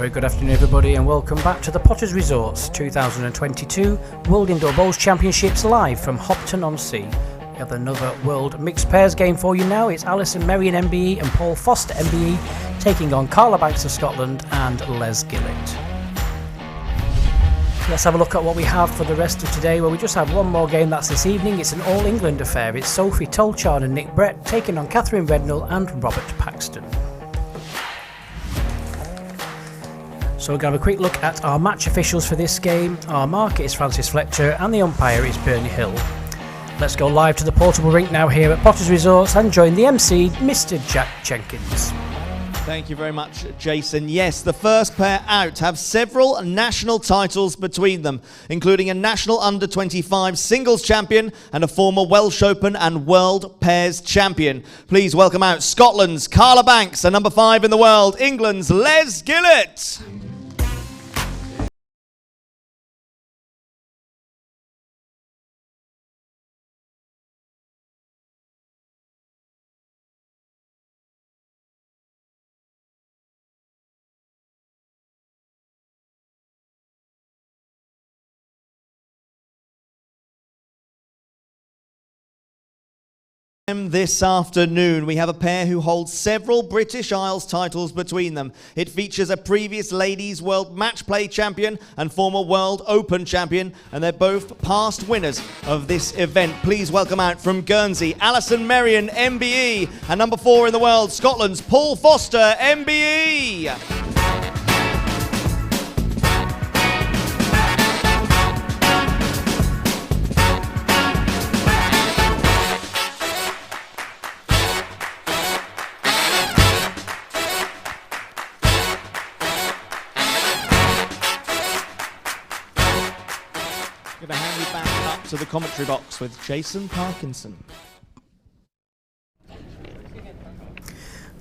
very good afternoon everybody and welcome back to the Potters Resorts 2022 World Indoor Bowls Championships live from Hopton-on-Sea. We have another World Mixed Pairs game for you now. It's Alison Marion MBE and Paul Foster MBE taking on Carla Banks of Scotland and Les Gillett. Let's have a look at what we have for the rest of today. Well, we just have one more game, that's this evening. It's an all-England affair. It's Sophie, Tolchon and Nick Brett taking on Catherine Rednell and Robert Paxton. So we're going to have a quick look at our match officials for this game. Our marker is Francis Fletcher and the umpire is Bernie Hill. Let's go live to the portable rink now here at Potters Resorts and join the MC, Mr. Jack Jenkins. Thank you very much, Jason. Yes, the first pair out have several national titles between them, including a national under-25 singles champion and a former Welsh Open and World Pairs champion. Please welcome out Scotland's Carla Banks and number 5 in the world, England's Les Gillett. This afternoon we have a pair who hold several British Isles titles between them. It features a previous Ladies World Match Play champion and former World Open champion, and they're both past winners of this event. Please welcome out from Guernsey, Alison Marion MBE, and number 4 in the world, Scotland's Paul Foster MBE. Going to hand you back up to the commentary box with Jason Parkinson.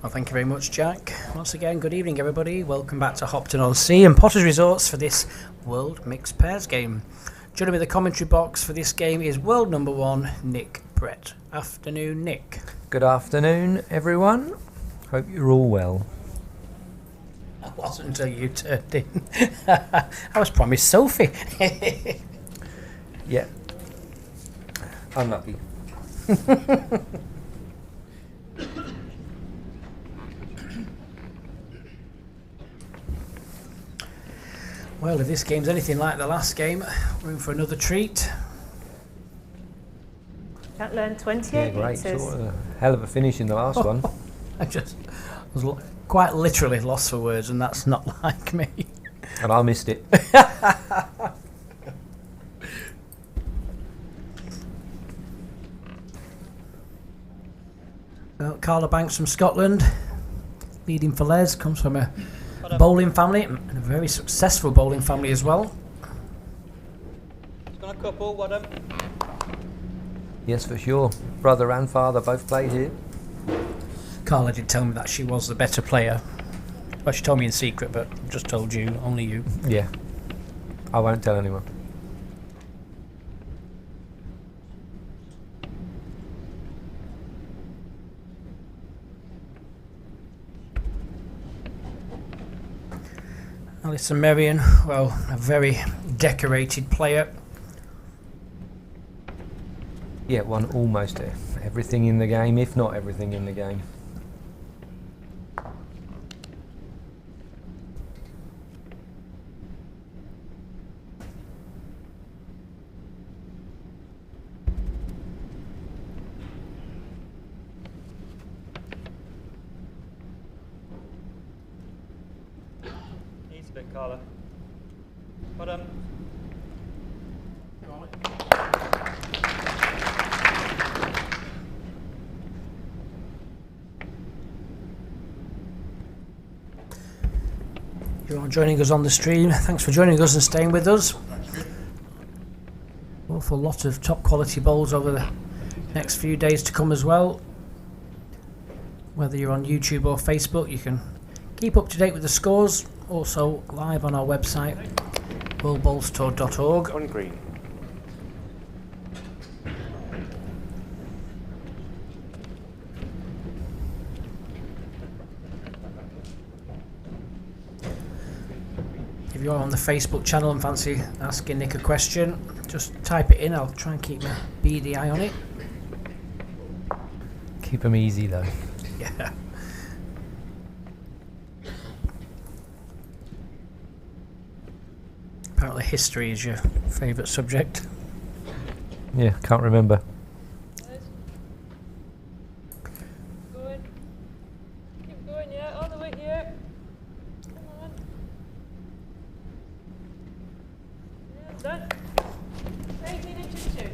Well, thank you very much, Jack. Once again, good evening, everybody. Welcome back to Hopton-on-Sea and Potters Resorts for this World Mixed Pairs game. Joining me in the commentary box for this game is world number 1, Nick Brett. Afternoon, Nick. Good afternoon, everyone. Hope you're all well. I wasn't until you turned in. I was promised Sophie. Yeah. Unlucky. Well, if this game's anything like the last game, we're in for another treat. Can't learn 28 Yeah, great. metres. Sort of hell of a finish in the last one. I was quite literally lost for words, and that's not like me. And I missed it. Well, Carla Banks from Scotland, leading for Les, comes from a bowling family, and a very successful bowling family as well. It's got a couple, what Yes, for sure. Brother and father both played here. Carla did tell me that she was the better player. Well, she told me in secret, but just told you, only you. Yeah. I won't tell anyone. Alison Marion, well, a very decorated player. Yeah, won almost everything in the game, if not everything in the game. Needs a bit, Carla. But You are joining us on the stream. Thanks for joining us and staying with us. Awful lot of top quality bowls over the next few days to come as well. Whether you're on YouTube or Facebook, you can keep up to date with the scores. Also live on our website, worldbowlstour.org. On green. you're on the Facebook channel and fancy asking Nick a question, just type it in. I'll try and keep my beady eye on it. Keep them easy though. Yeah. Apparently history is your favourite subject. Yeah, can't remember. Going. Keep going, yeah, all the way here. Come on. Yeah, done. 18 inches too.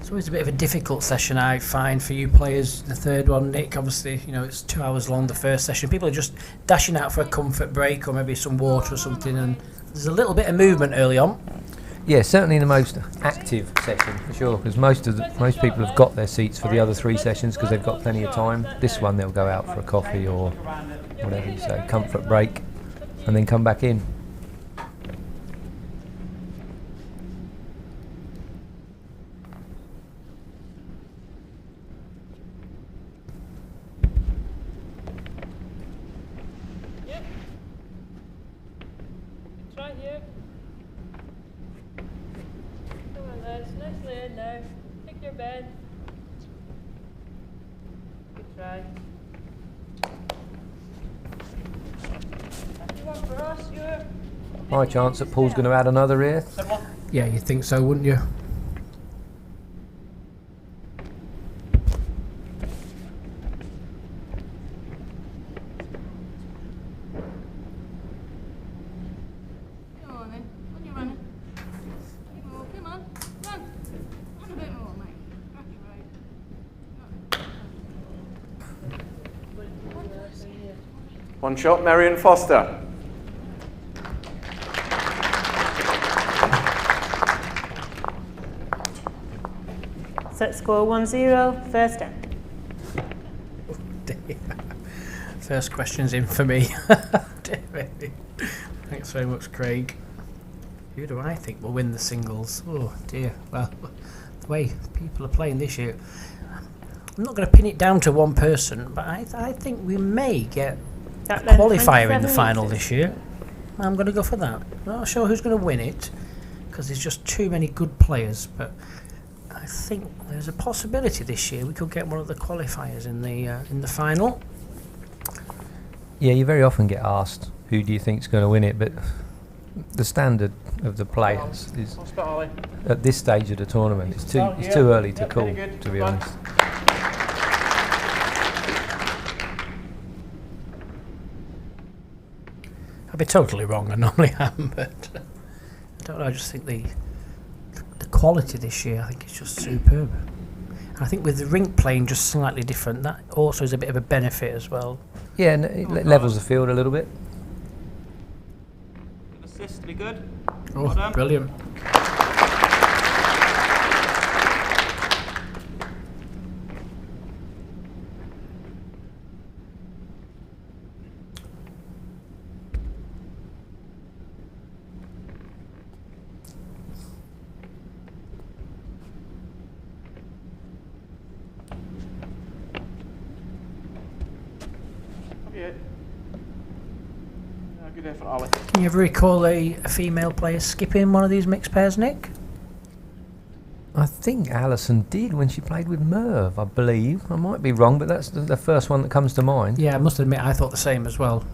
It's always a bit of a difficult session, I find, for you players. The third one, Nick, obviously, you know, it's 2 hours long, the first session. People are just dashing out for a comfort break or maybe some water or something, and there's a little bit of movement early on. Yeah, certainly the most active session for sure, because most people have got their seats for the other 3 sessions because they've got plenty of time. This one they'll go out for a coffee or whatever you say, comfort break, and then come back in. Yep. Try here. Come on, lads, nicely in now. Pick your bend. Good try. You want for us, you're. High chance that Paul's going to add another here. Yeah, you'd think so, wouldn't you? Come on then. On you running. Come on, come on. Run. Run a bit more, mate. Back your right. One shot, Merrien Foster. Set score 1-0, first down. First question's in for me. Thanks very much, Craig. Who do I think will win the singles? Oh dear. Well, the way people are playing this year, I'm not going to pin it down to one person, but I think we may get a qualifier in the final this year. I'm going to go for that. I'm not sure who's going to win it because there's just too many good players, but I think there's a possibility this year we could get one of the qualifiers in the final. Yeah, you very often get asked who do you think's going to win it, but the standard of the players is at this stage of the tournament it's too early to call, to be honest. I'd be totally wrong, I normally am, but I don't know, I just think the quality this year, I think it's just superb. And I think with the rink playing just slightly different, that also is a bit of a benefit as well. Yeah, and it levels the field a little bit. Assist, be good. Oh, Well done. brilliant. Yeah. Good effort, Alice. Can you ever recall a female player skipping one of these mixed pairs, Nick? I think Alison did when she played with Merv, I believe. I might be wrong, but that's the first one that comes to mind. Yeah, I must admit I thought the same as well.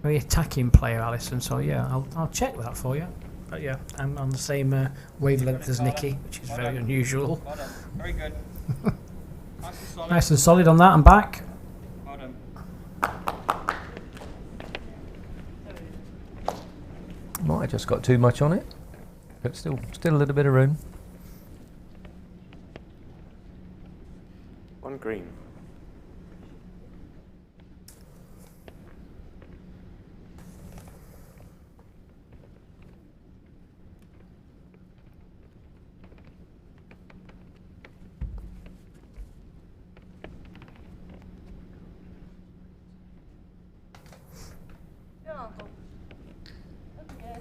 Very attacking player, Alison, so yeah, I'll check that for you. But yeah, I'm on the same wavelength as Nikki, which is very unusual. Well done. Very good. Nice and solid. Nice and solid on that and back. Well done. Might have just got too much on it, but still a little bit of room. One green. Your uncle. Okay.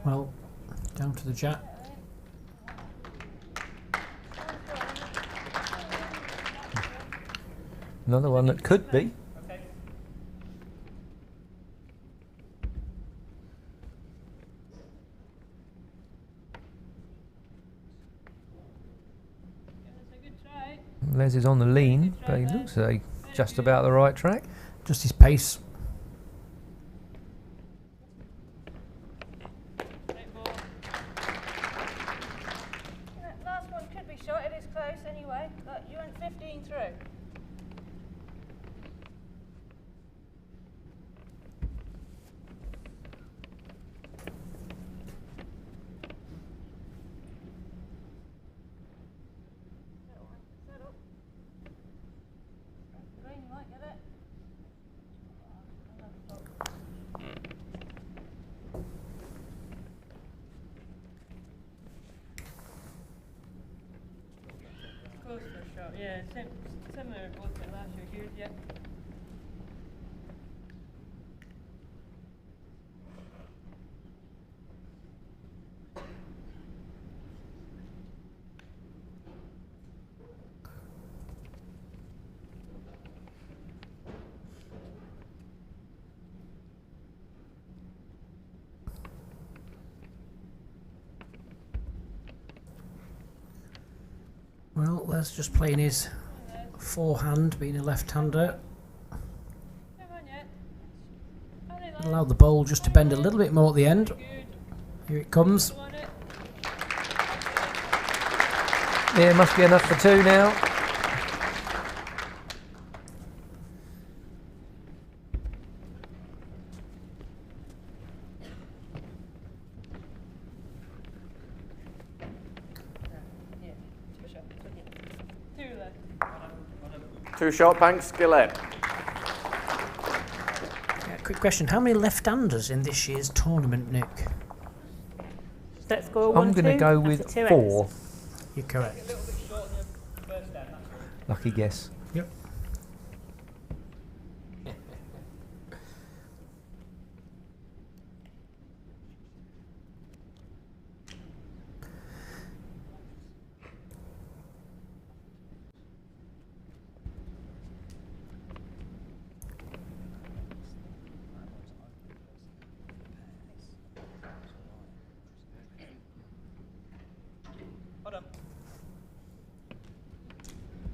Well, down to the jack. Another one that could be. Les is on the lean, but he looks like just about the right track. Just his pace. Last one could be short. It is close anyway. But you went 15 through. Green, you might get it. Close for a shot, yeah. Similar to what the last year, huge, yeah. Well, Les just playing his forehand, being a left-hander. Come on yet. Allowed the bowl just to bend a little bit more at the end. Here it comes. Yeah, must be enough for two now. Two shot, Banks, Gillette. Quick question, how many left-handers in this year's tournament, Nick? Set score I'm 1-2. going to go That's with a 2x. 4. You're correct. Lucky guess. Yep.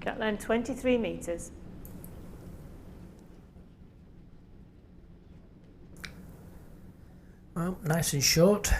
Gatland 23 metres. Well, nice and short.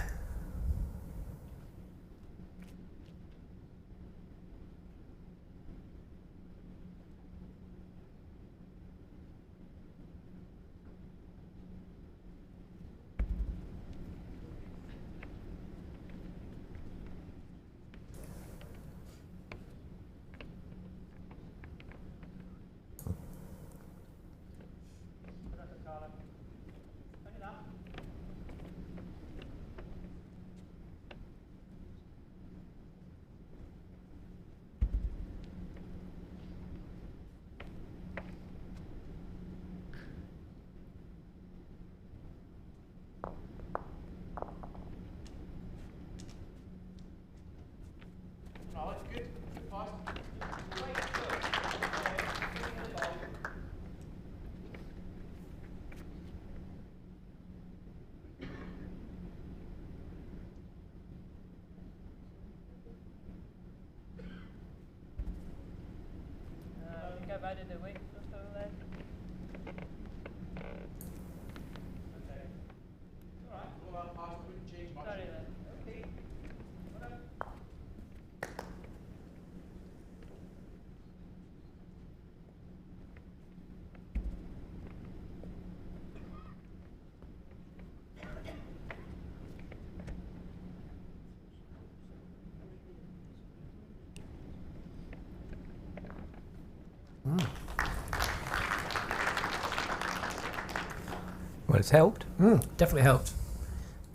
Go right in the way. Just over there. Sorry then. Well, it's helped. Definitely helped.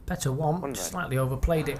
Better one, One slightly overplayed it.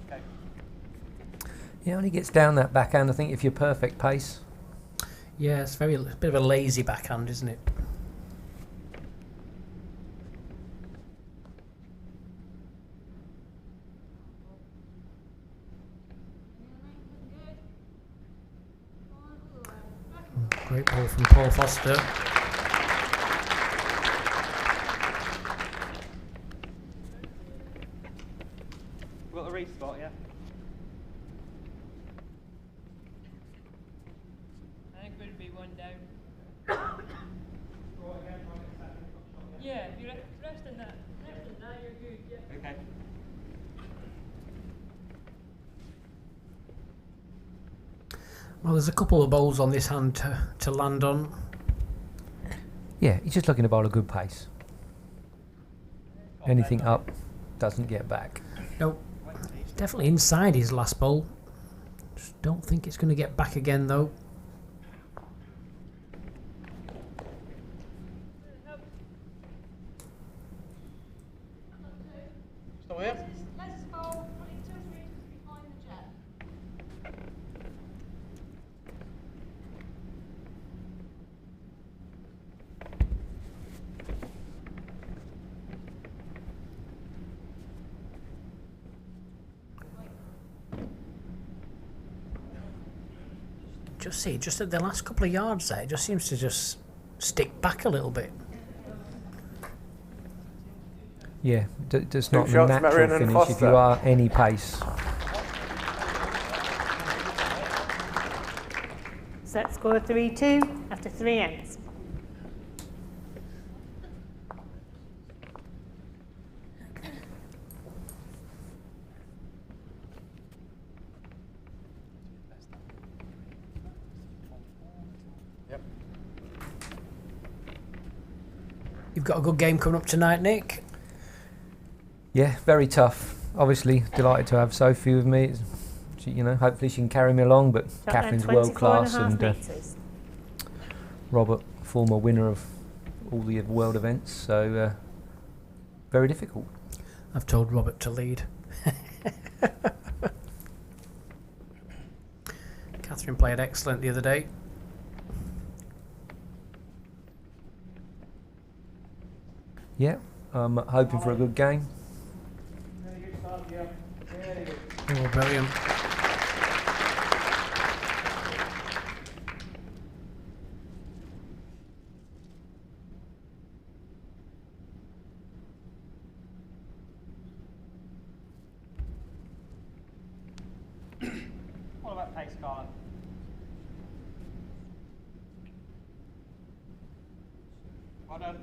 Okay. He only gets down that backhand, I think, if you're perfect pace. Yeah, it's a bit of a lazy backhand, isn't it? Great ball from Paul Foster. We've got a respot, yeah? I think we'll be one down. Yeah, if you rest in that. Rest in that, you're good, yeah. Okay. Well, there's a couple of bowls on this hand to land on. Yeah, he's just looking to bowl a good pace. Anything up, doesn't get back. Nope. It's definitely inside his last bowl. Just don't think it's going to get back again, though. Still here? Let's go putting 2 or 3 inches behind the jet. Just at the last couple of yards there, it just seems to just stick back a little bit. Yeah, just not the shots, natural Merrien and finish if Foster. you are any pace. Set score 3-2 after 3 ends. You've got a good game coming up tonight, Nick. Yeah, very tough. Obviously, delighted to have Sophie with me. She, you know, hopefully she can carry me along. But Shot Catherine's then world class, 24.5 and metres. Robert, former winner of all the world events. So very difficult. I've told Robert to lead. Catherine played excellent the other day. Yeah, I'm hoping for a good game. Oh, brilliant. What about pace, Carla? Well done.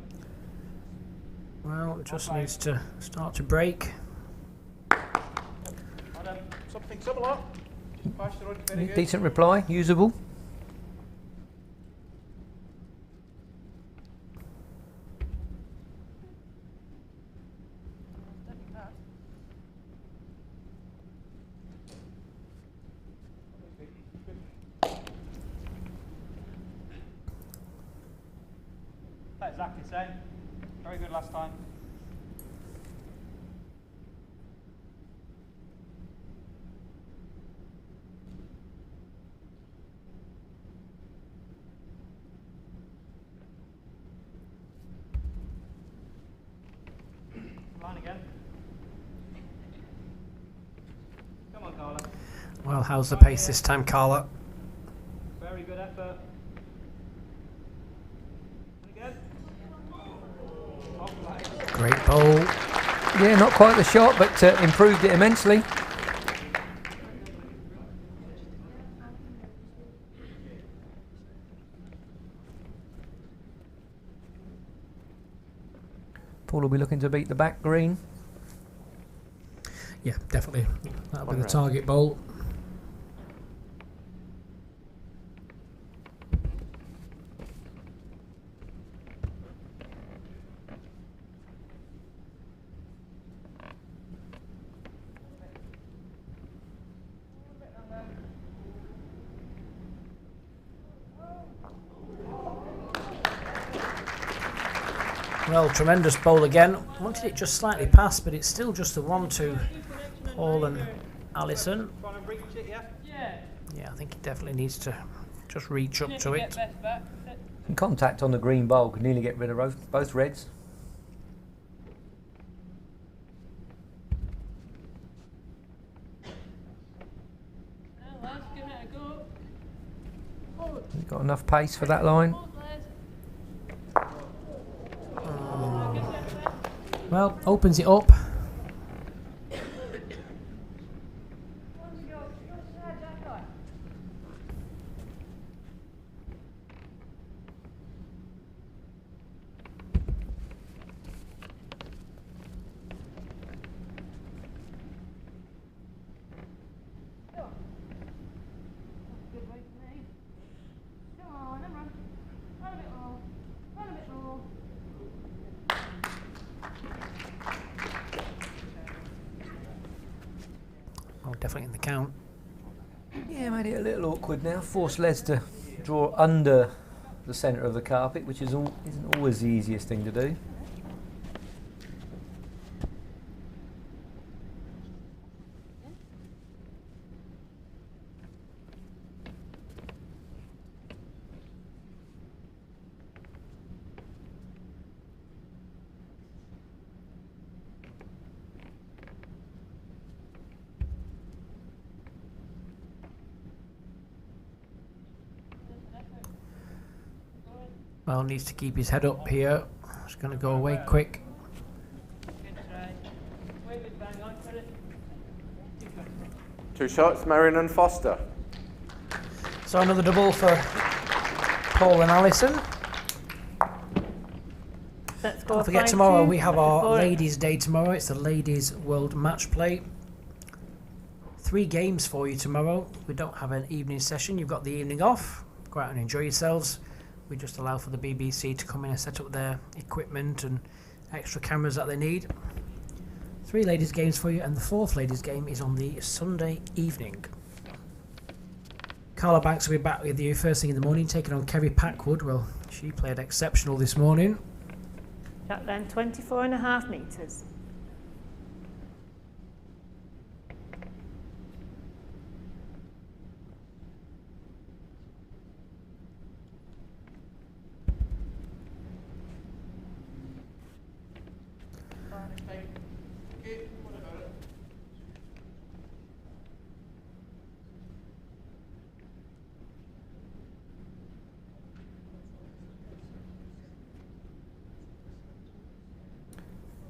Well, it just needs to start to break. Well done. Something similar. Just pass your own, very good. Decent reply, usable. That's exactly the same. Very good last time. Line again. Come on, Carla. Well, how's the pace this time, Carla? Very good effort. And again. Offline. Great bowl. Yeah, not quite the shot, but improved it immensely. Paul will be looking to beat the back green. Yeah, definitely. That'll be the Alright. target bowl. Well, tremendous bowl again. Wanted it just slightly past, but it's still just a 1-2 Paul and Alison. Trying to reach it, yeah? Yeah. Yeah, I think he definitely needs to just reach up to Get it. best back. And contact on the green bowl could nearly get rid of both reds. Now, lads, give it a go. You've got enough pace for that line. Well, opens it up. Oh, definitely in the count. Yeah, made it a little awkward now. Forced Les to draw under the centre of the carpet, which isn't always the easiest thing to do. Well, needs to keep his head up here. It's going to go away quick. Good try. Wave it bang on for it. 2 shots, Merrien and Foster. So another double for Paul and Alison. Let's go. Don't forget, tomorrow we have our Ladies' Day tomorrow. It's the Ladies' World Match Play. 3 games for you tomorrow. We don't have an evening session. You've got the evening off. Go out and enjoy yourselves. We just allow for the BBC to come in and set up their equipment and extra cameras that they need. 3 ladies games for you, and the 4th ladies game is on the Sunday evening. Carla Banks will be back with you first thing in the morning, taking on Kerry Packwood. Well, she played exceptional this morning. That then 24.5 metres.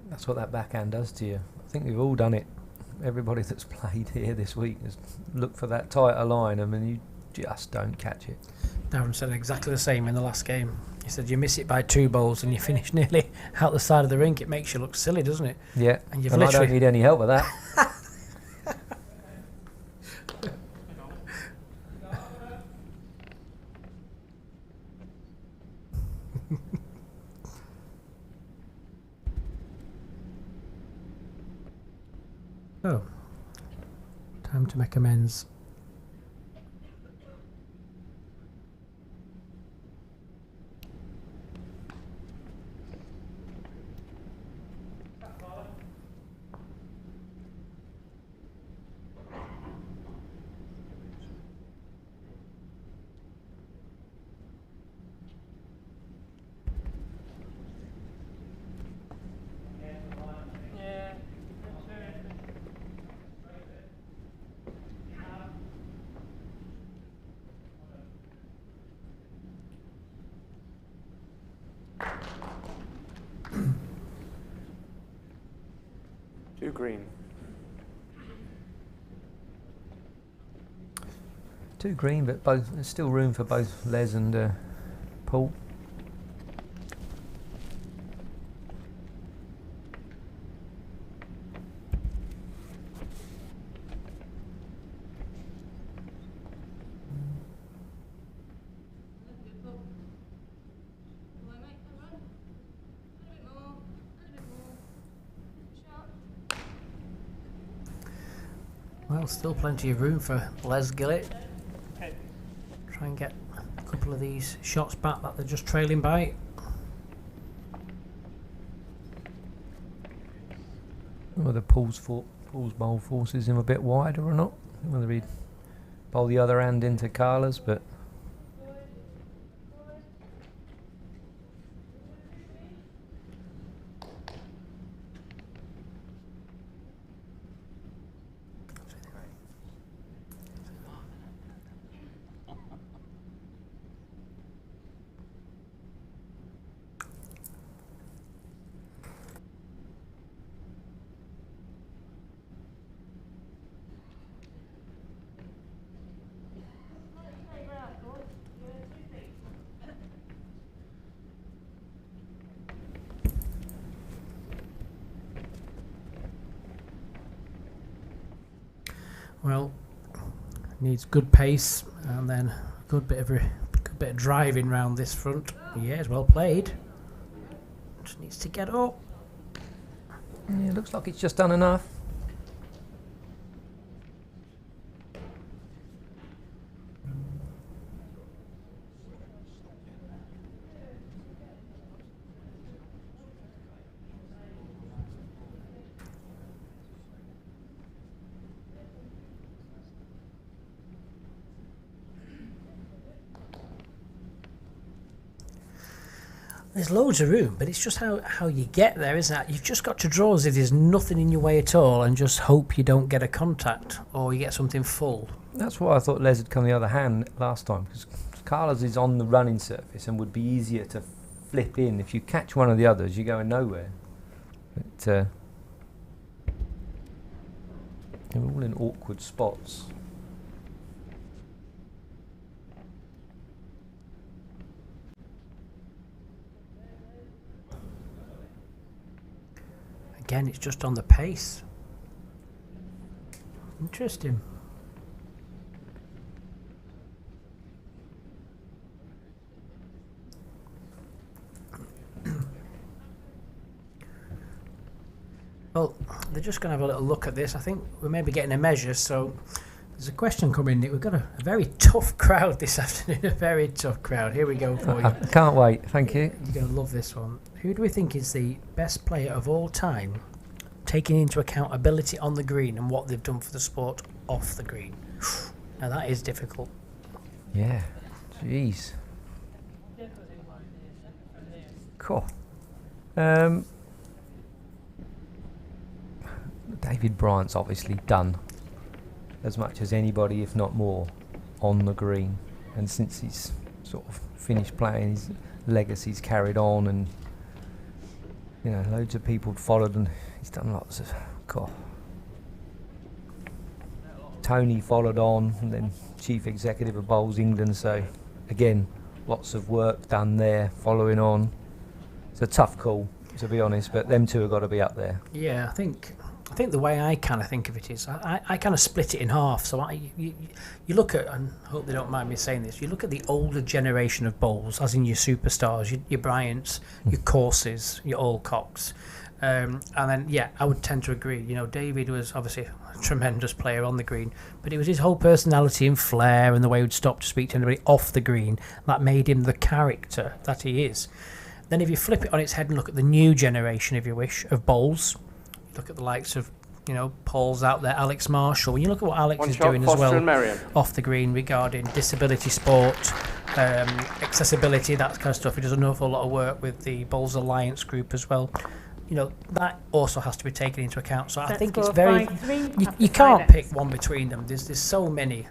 That's what that backhand does to you. I think we've all done it. Everybody that's played here this week has looked for that tighter line. I mean, you just don't catch it. Darren said exactly the same in the last game. He said you miss it by 2 balls and you finish nearly out the side of the rink. It makes you look silly, doesn't it? Yeah, And you've and I don't literally need any help with that. Oh, time to make amends. Yeah. Two green. 2 green, but both there's still room for both Les and Paul. Well, still plenty of room for Les Gillett. Try and get a couple of these shots back that they're just trailing by. Whether Paul's Paul's bowl forces him a bit wider or not. Whether he'd bowl the other hand into Carla's, but Well, needs good pace and then a good bit of driving round this front. Yeah, it's well played. Just needs to get up. yeah, looks like it's just done enough. There's loads of room, but it's just how you get there, isn't it? You've just got to draw as if there's nothing in your way at all and just hope you don't get a contact or you get something full. That's why I thought Les had come the other hand last time, because Carla's is on the running surface and would be easier to flip in. If you catch one of the others, you're going nowhere. But they're all in awkward spots. Again, it's just on the pace. Interesting. Well, they're just going to have a little look at this. I think we may be getting a measure, so there's a question coming in. We've got a very tough crowd this afternoon, a very tough crowd. Here we go for you. I can't wait, thank you. You're going to love this one. Who do we think is the best player of all time, taking into account ability on the green and what they've done for the sport off the green? Now that is difficult. Yeah, jeez. Cool. David Bryant's obviously done as much as anybody, if not more, on the green. And since he's sort of finished playing, his legacy's carried on, and you know, loads of people followed, and he's done lots of. Cool. Tony followed on, and then chief executive of Bowls England. So again, lots of work done there, following on. It's a tough call, to be honest, but them two have got to be up there. Yeah, I think the way I kind of think of it is I kind of split it in half. So you look at, and I hope they don't mind me saying this, you look at the older generation of bowls, as in your superstars, your Bryants, your Courses, your Alcocks. And then, yeah, I would tend to agree. You know, David was obviously a tremendous player on the green, but it was his whole personality and flair and the way he would stop to speak to anybody off the green that made him the character that he is. Then if you flip it on its head and look at the new generation, if you wish, of bowls, look at the likes of, you know, Paul's out there, Alex Marshall. When you look at what Alex is doing as well off the green regarding disability sport, accessibility, that kind of stuff. He does an awful lot of work with the Bowls Alliance group as well. You know, that also has to be taken into account. So I think it's very... You can't pick one between them. There's so many.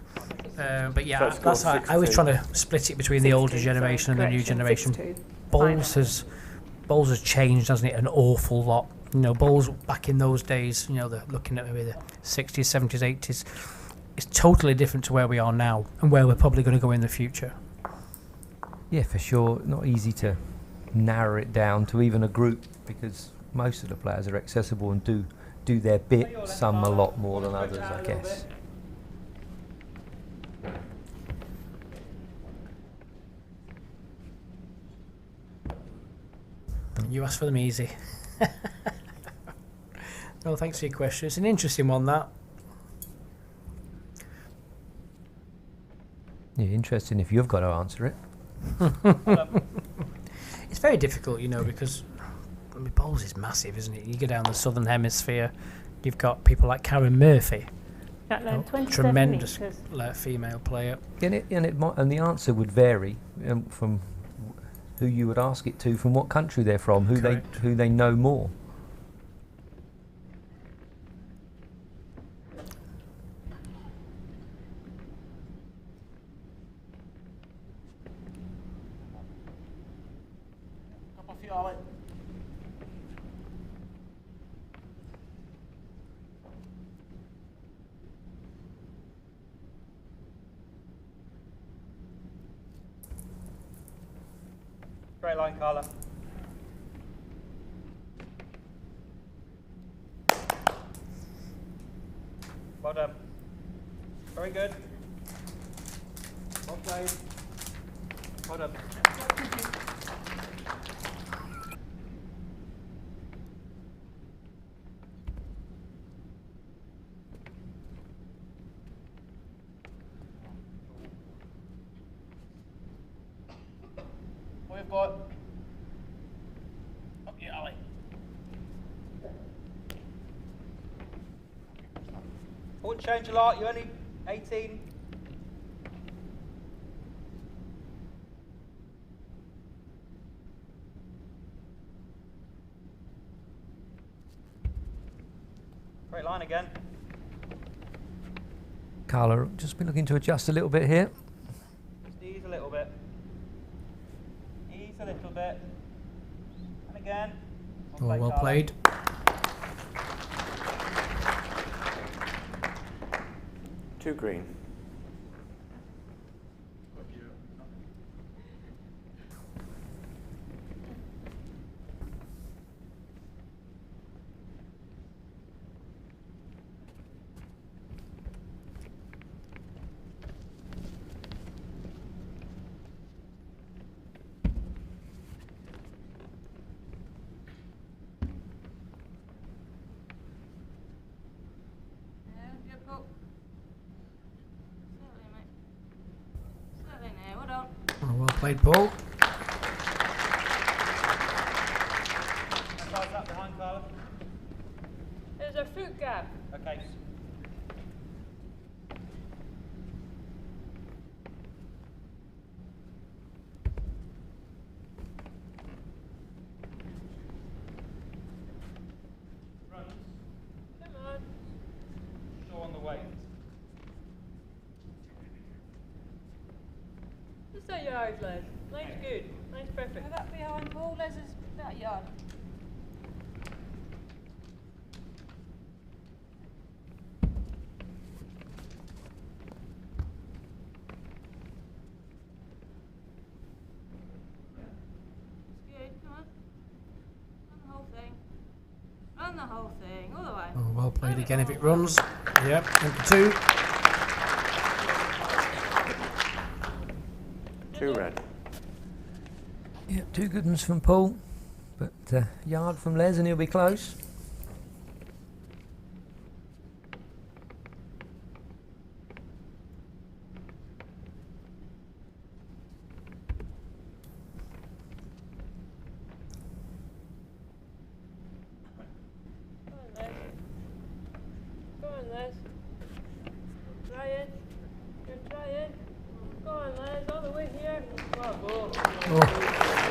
But yeah, that's how I was trying to split it between the older generation and the new generation. Bowls has changed, hasn't it, an awful lot. You know, bowls back in those days, you know, they're looking at maybe the 60s, 70s, 80s. It's totally different to where we are now and where we're probably going to go in the future. Yeah, for sure. Not easy to narrow it down to even a group, because most of the players are accessible and do their bit, some a lot more than others, I guess. You asked for them easy. No, thanks for your question. It's an interesting one, that. Yeah, interesting if you've got to answer it. It's very difficult, you know, because I mean, bowls is massive, isn't it? You go down the southern hemisphere, You've got people like Karen Murphy, That then 27 tremendous metres. female player. And the answer would vary from who you would ask it to, from what country they're from, Correct. who they know more. Come off you, Ollie. Straight line, Carla. Well done. Very good. Well played. Well done. We've got up your alley. I wouldn't change a lot, you're only 18. Straight line again. Carla, just been looking to adjust a little bit here. Just ease a little bit. Ease a little bit. And again. Oh, well Carla. played. Two green. Yeah, good pull. Certainly, mate. Certainly now, well done. Oh, well played, Paul. How's that behind, Carla? There's a fruit gap. Okay. Runs. Come on. Show on the way. Just that yard, Les. Nice, good. Nice, perfect. That behind Paul, Les is that yard. It's good, come on. Run the whole thing. Run the whole thing, all the way. Oh, well played Run again if all it the way. runs. Yep, into two. Two red. Yep, two good ones from Paul, but yard from Les and he'll be close. Go on, Les. Go on, Les. You're trying. You're trying. Go on, Les. All the way here. Well, go. Oh,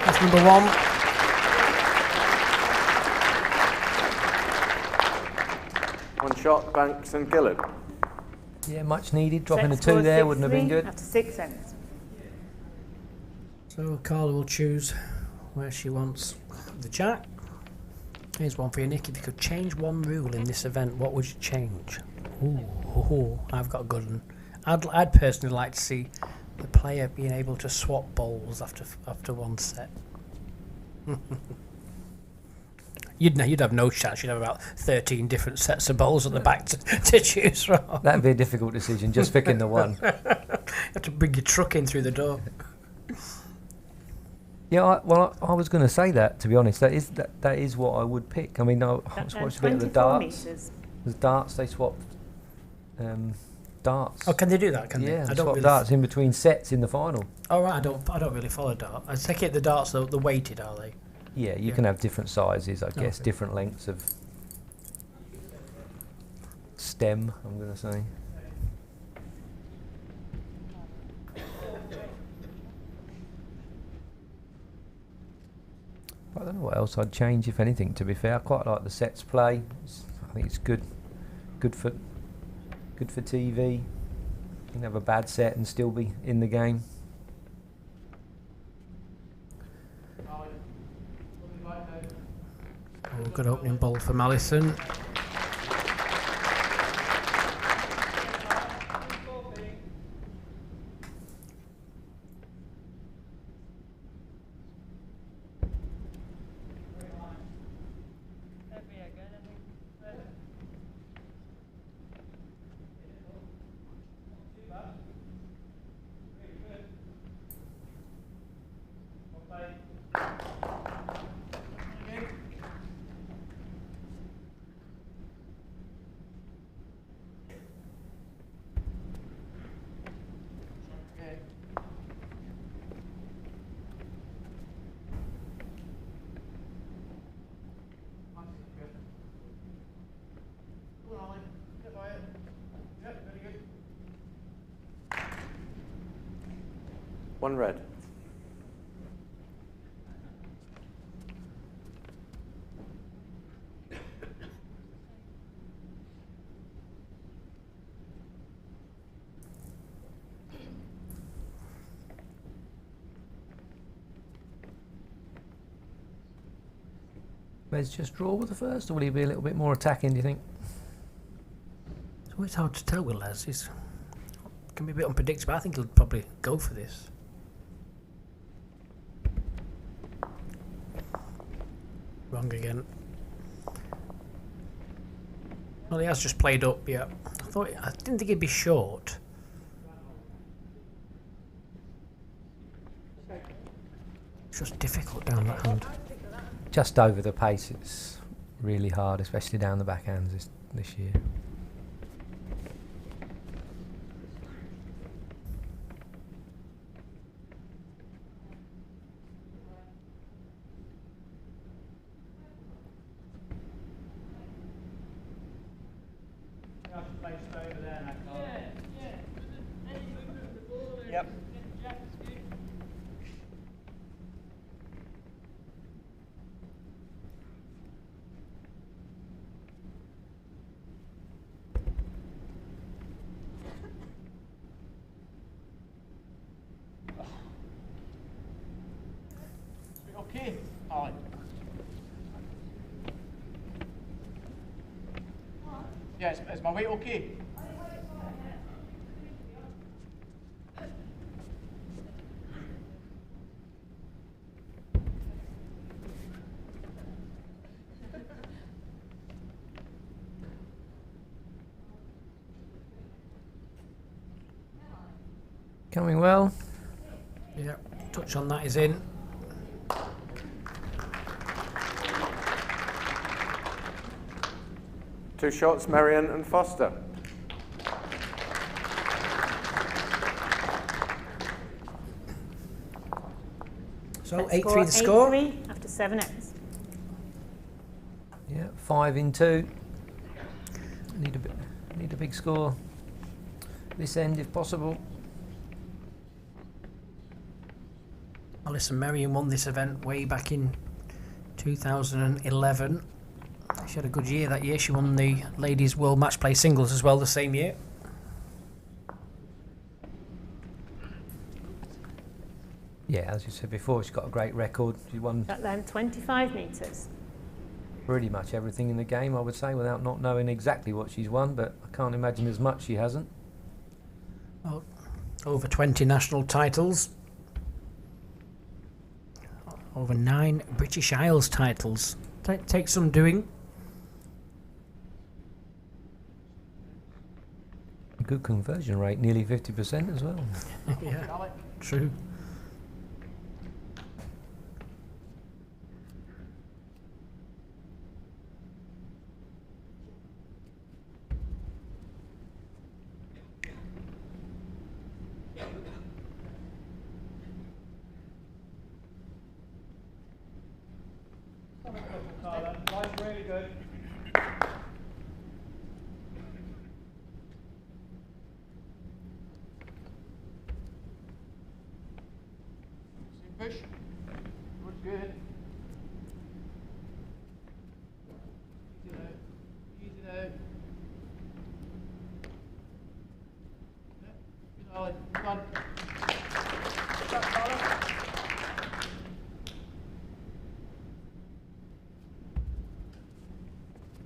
that's number one. One shot, Banks and Gillard. Yeah, much needed. Dropping a Set two score there wouldn't have been 6-3 good. After 6 ends. So Carla will choose where she wants the jack. Here's one for you, Nick. If you could change one rule in this event, what would you change? Ooh, I've got a good one. I'd personally like to see the player being able to swap bowls after one set. You'd have no chance. You'd have about 13 different sets of bowls at the back to choose from. That'd be a difficult decision, just picking the one. You have to bring your truck in through the door. Yeah, I was going to say that, to be honest. That is what I would pick. I mean, I That's watched a bit of the 24 darts. metres. The darts, they swapped darts. Oh, can they do that? Can Yeah, they? they swapped darts in between sets in the final. Oh right, I don't really follow dart. I take it the darts the weighted, are they? Yeah, you Yeah. can have different sizes, I guess, Okay. different lengths of. stem, I'm going to say. I don't know what else I'd change, if anything, to be fair. I quite like the sets play. I think it's good for TV. You can have a bad set and still be in the game. Oh, good opening ball from Alison. One red. Let's just draw with the first, or will he be a little bit more attacking, do you think? It's always hard to tell with Les. He can be a bit unpredictable. I think he'll probably go for this. Wrong again. Well, he has just played up, yeah. I didn't think he'd be short. It's just difficult down that hand. Just over the pace, it's really hard, especially down the backhands this year. Yep. Okay. All right. Yes, is my weight okay? Coming well. Yeah, touch on that is in. Two shots, Merrien and Foster. So 8-3 the score. 8-3 after 7 ends. Yeah, 5 in 2. Need a big score this end if possible. Alison Marion won this event way back in 2011. She had a good year that year. She won the Ladies World Match Play Singles as well the same year. Yeah, as you said before, she's got a great record. She won At then 25 metres. pretty much everything in the game, I would say, without not knowing exactly what she's won, but I can't imagine as much she hasn't. Well, over 20 national titles. Over 9 British Isles titles. Takes some doing. Good conversion rate, nearly 50% as well. Yeah, true. Carla, line's really good. Push. Good. Easy now. Good, Ollie. Come on. Stop, Carla.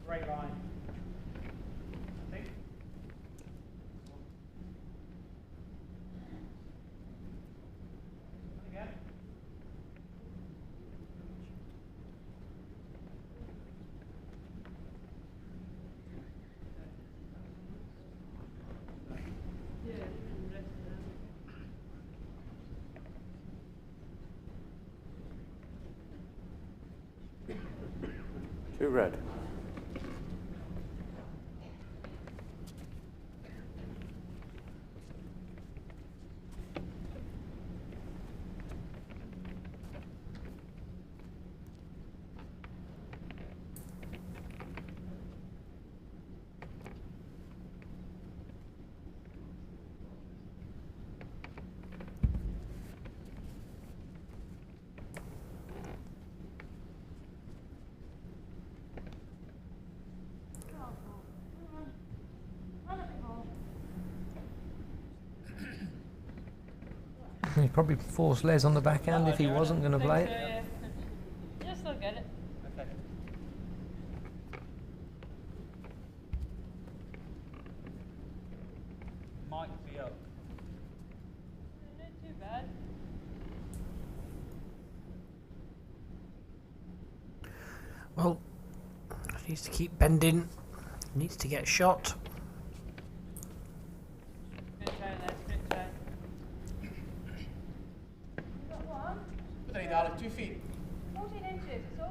Great line. I think. Again. Two red. He'd probably force Les on the backhand if he wasn't going to play it. Yeah. You'll still get it. Okay. Might be up. Not too bad. Well, needs to keep bending. Needs to get shot. Good try, Les. Good try. You got one? What do I need, Alex? 2 feet. 14 inches, so.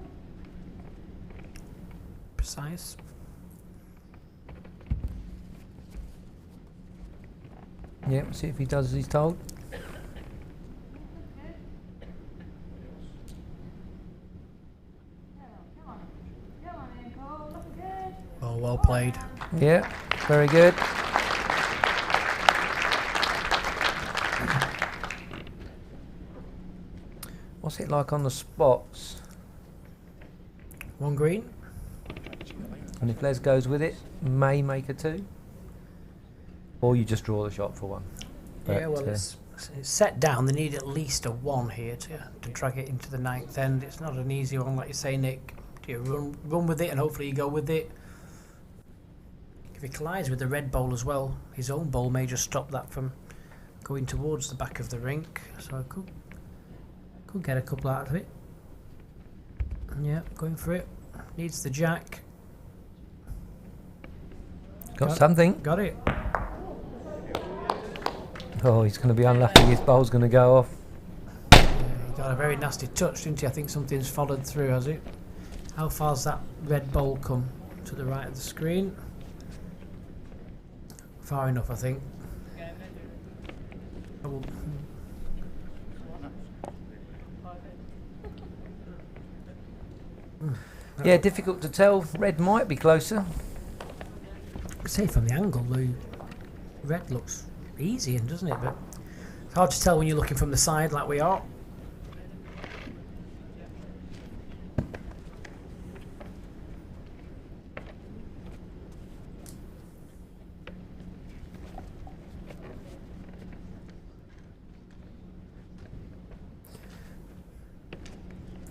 Precise. Yep, see if he does as he's told. Oh, well played. Yeah, very good. What's it like on the spots? One green. And if Les goes with it, may make a 2. Or you just draw the shot for 1. Yeah, well, But, it's set down. They need at least a 1 here to drag it into the 9th end. It's not an easy one, like you say, Nick. Do you run with it and hopefully you go with it? If he collides with the red bowl as well, his own bowl may just stop that from going towards the back of the rink. So I could get a couple out of it. Yeah, going for it. Needs the jack. got something. Got it. Oh, he's going to be unlucky. His bowl's going to go off. He got a very nasty touch, didn't he? I think something's followed through, has it? How far's that red bowl come? To the right of the screen. Far enough, I think. Oh, Yeah, difficult to tell. Red might be closer. say from the angle, the red looks easy, doesn't it? But it's hard to tell when you're looking from the side like we are.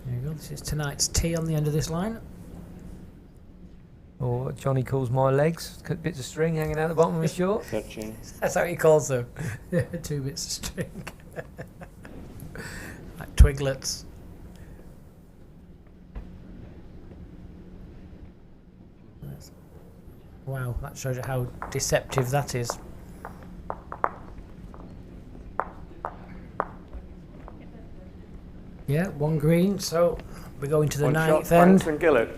There you go. This is tonight's tee on the end of this line. Or what Johnny calls my legs, bits of string hanging out the bottom of his shorts. Touching. That's how he calls them. 2 bits of string. Like twiglets. Wow, that shows you how deceptive that is. Yeah, 1 green, so we're going to the 9th end. Banks and Gillett.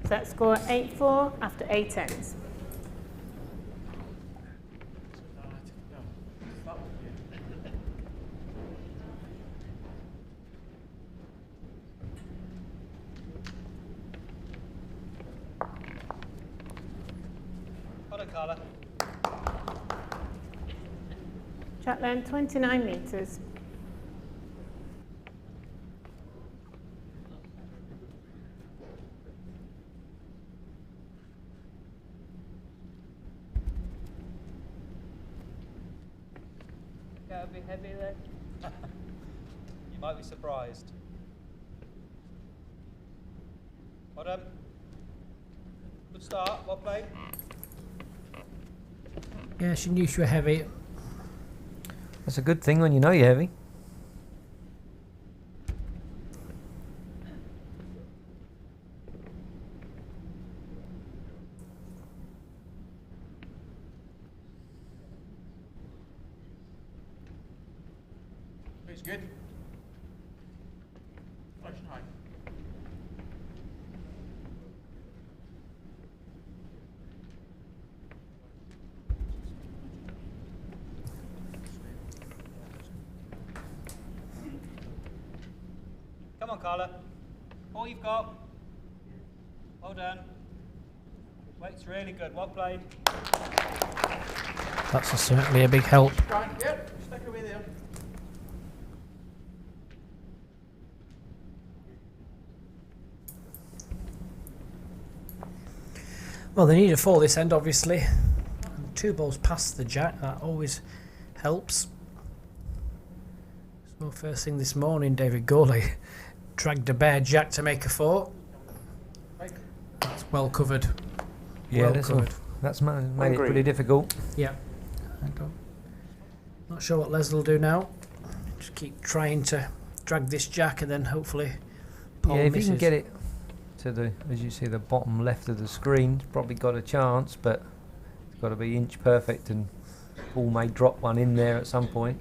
Set score 8-4 after 8 ends. Carla. Jack length 29 metres. Gotta be heavy then. You might be surprised. Well done. Good start. Well played. Yeah, she knew she were heavy. That's a good thing when you know you're heavy. It's good. Flush and high. Come on, Carla. All you've got. Well done. Weight's really good. Well played. That's certainly a big help. Right, yep, stick away there. Well, they need a 4 this end, obviously. And 2 balls past the jack, that always helps. So first thing this morning, David Gawley dragged a bare jack to make a 4. That's well covered. Yeah, well that's covered. made it pretty difficult. Yeah. Not sure what Les will do now. Just keep trying to drag this jack and then hopefully Paul Yeah, if misses. you can get it to the, as you see, the bottom left of the screen, it's probably got a chance, but it's got to be inch perfect, and Paul may drop one in there at some point.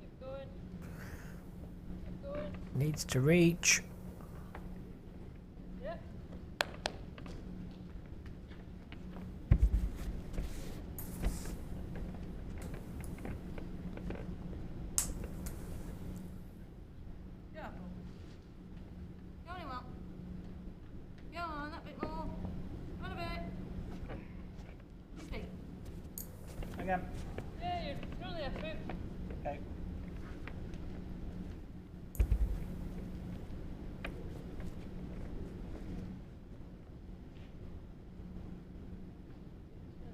Keep going. Keep going. Needs to reach. Yeah. Yeah. Go on, well. Go on, that bit more. On a bit. Stay. Again. Yeah, you're only a foot. Okay.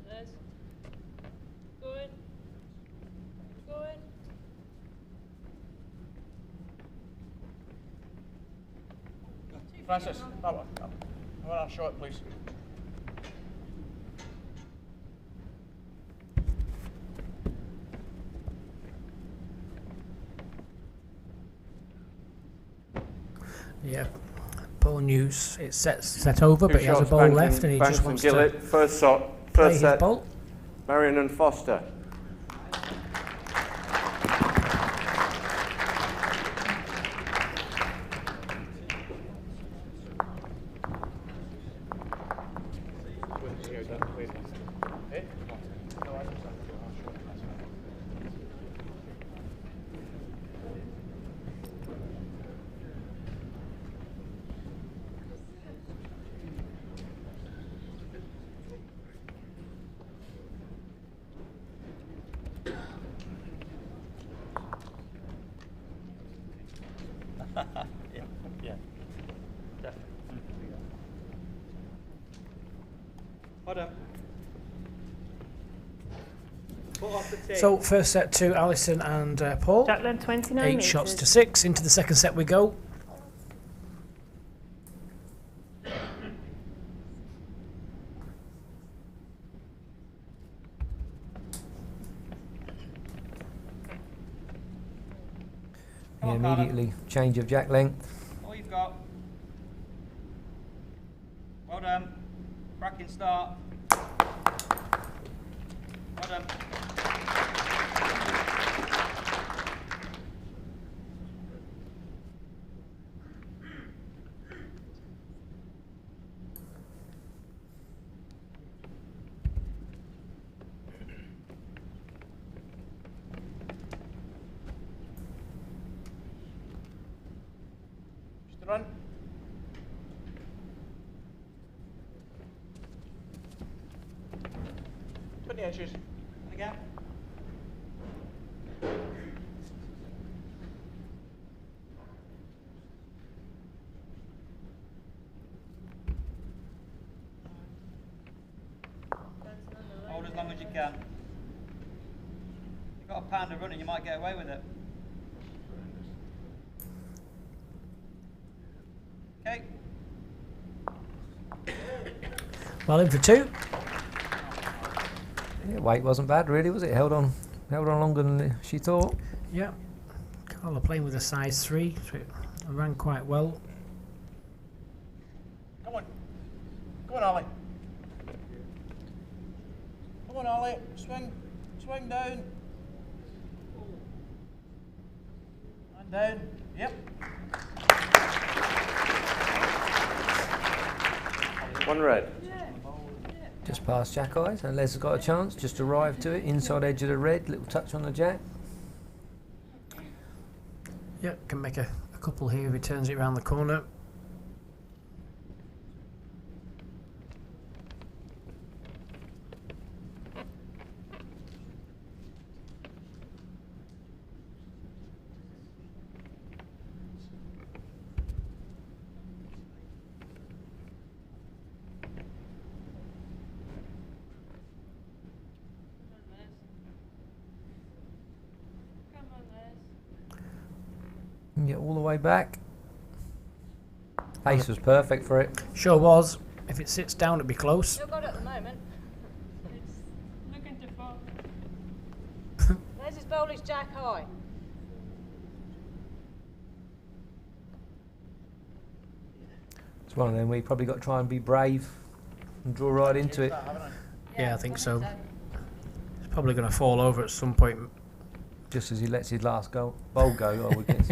There's. Going. Going. Francis, that one. I want to show it, please. Yeah. Paul News, it's set over, but he has a shots, ball Banks left and he Banks just and wants Gillett. to First shot, play first his set. ball. Merrien and Foster. Yeah. Definitely. Well done. Put off the tee. So first set to Alison and Paul. Jack length 29 8 metres. shots to 6. Into the second set we go. Come on, Carla. Immediately change of jack length. All you've got. Well done. Cracking start. Well done. front. Put the edges. And again. Hold as long as you can. You've got a pound of running, you might get away with it. Okay. Well, in for two. Yeah, weight wasn't bad, really, was it? Held on longer than she thought. Yeah. Carla playing with a size 3, so it ran quite well. Come on. Come on, Ollie. Come on, Ollie. Swing. Swing down. And down. Yep. One red. Just past Jack Eyes, and Les has got a chance. Just arrived to it, inside edge of the red, little touch on the Jack. Yeah, can make a couple here if he turns it around the corner. Come on, Les. And get all the way back. Ace was perfect for it. Sure was. If it sits down, it'd be close. Still got it at the moment. It's looking to fall. There's his bowl is jack high. It's one of them where you probably got to try and be brave and draw right into it. Yeah, I think so. It's probably going to fall over at some point. Just as he lets his last bowl go, I would guess.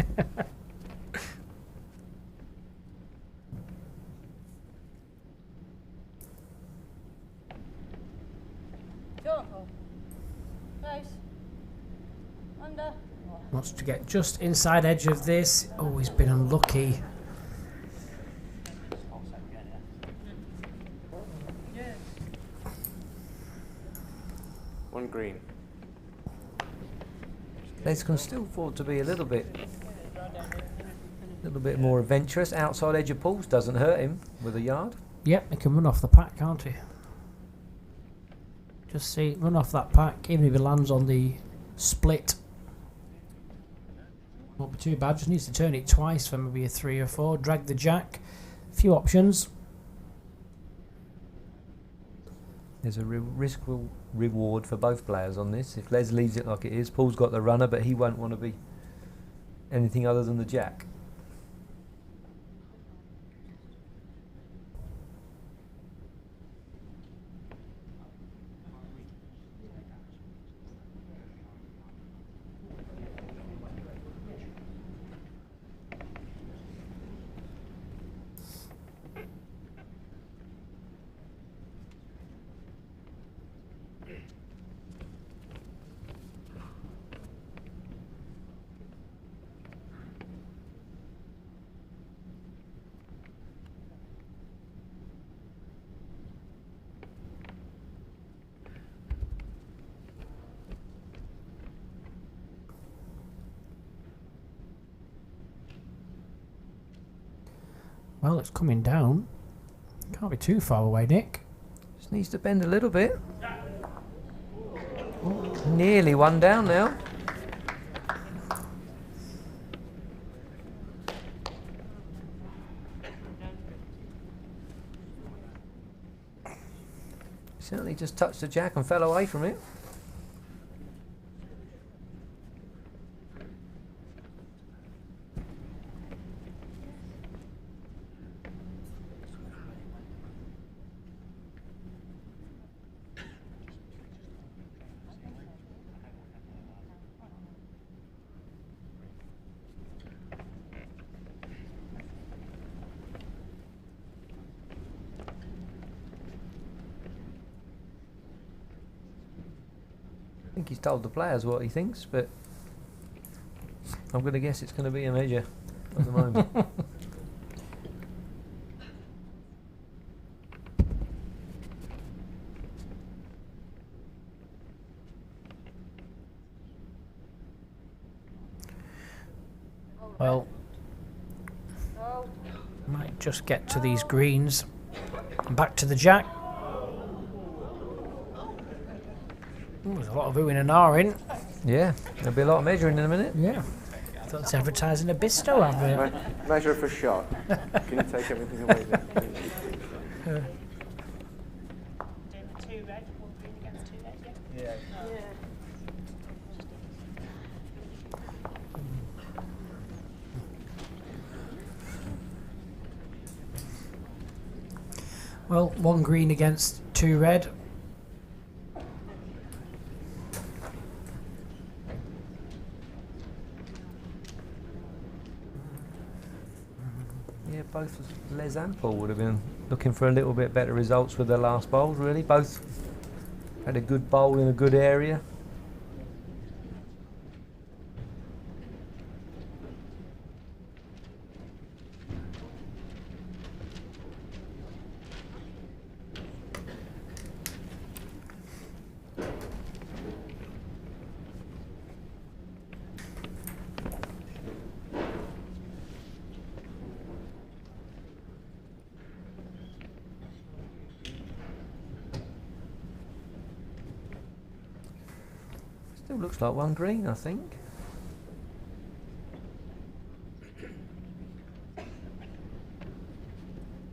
Careful. Close. Under. Wants to get just inside edge of this. Oh, he's been unlucky. One green. Les can still afford to be a little bit more adventurous. Outside edge of pulls doesn't hurt him with a yard. Yep, he can run off the pack, can't he? Just see, run off that pack, even if he lands on the split. Won't be too bad, just needs to turn it twice for maybe a 3 or 4. Drag the jack. Few options. There's a risk reward for both players on this. If Les leaves it like it is, Paul's got the runner, but he won't want to be anything other than the jack. Well, it's coming down. Can't be too far away, Nick. Just needs to bend a little bit. Oh, nearly one down now. Certainly just touched the jack and fell away from it. I think he's told the players what he thinks, but I'm going to guess it's going to be a measure at the moment. Well, Oh, might just get to these greens. And back to the jack. Ooh, there's a lot of oohing and ahhing. Yeah, there'll be a lot of measuring in a minute. Yeah. Thought it's advertising a Bisto advert. Measure for shot. Can you take everything away then? Doing the 2 red, 1 green against 2 red, yeah? Yeah. yeah. Well, 1 green against 2 red. Yeah, both Les and Paul would have been looking for a little bit better results with their last bowls, really. Both had a good bowl in a good area. Still looks like 1 green, I think.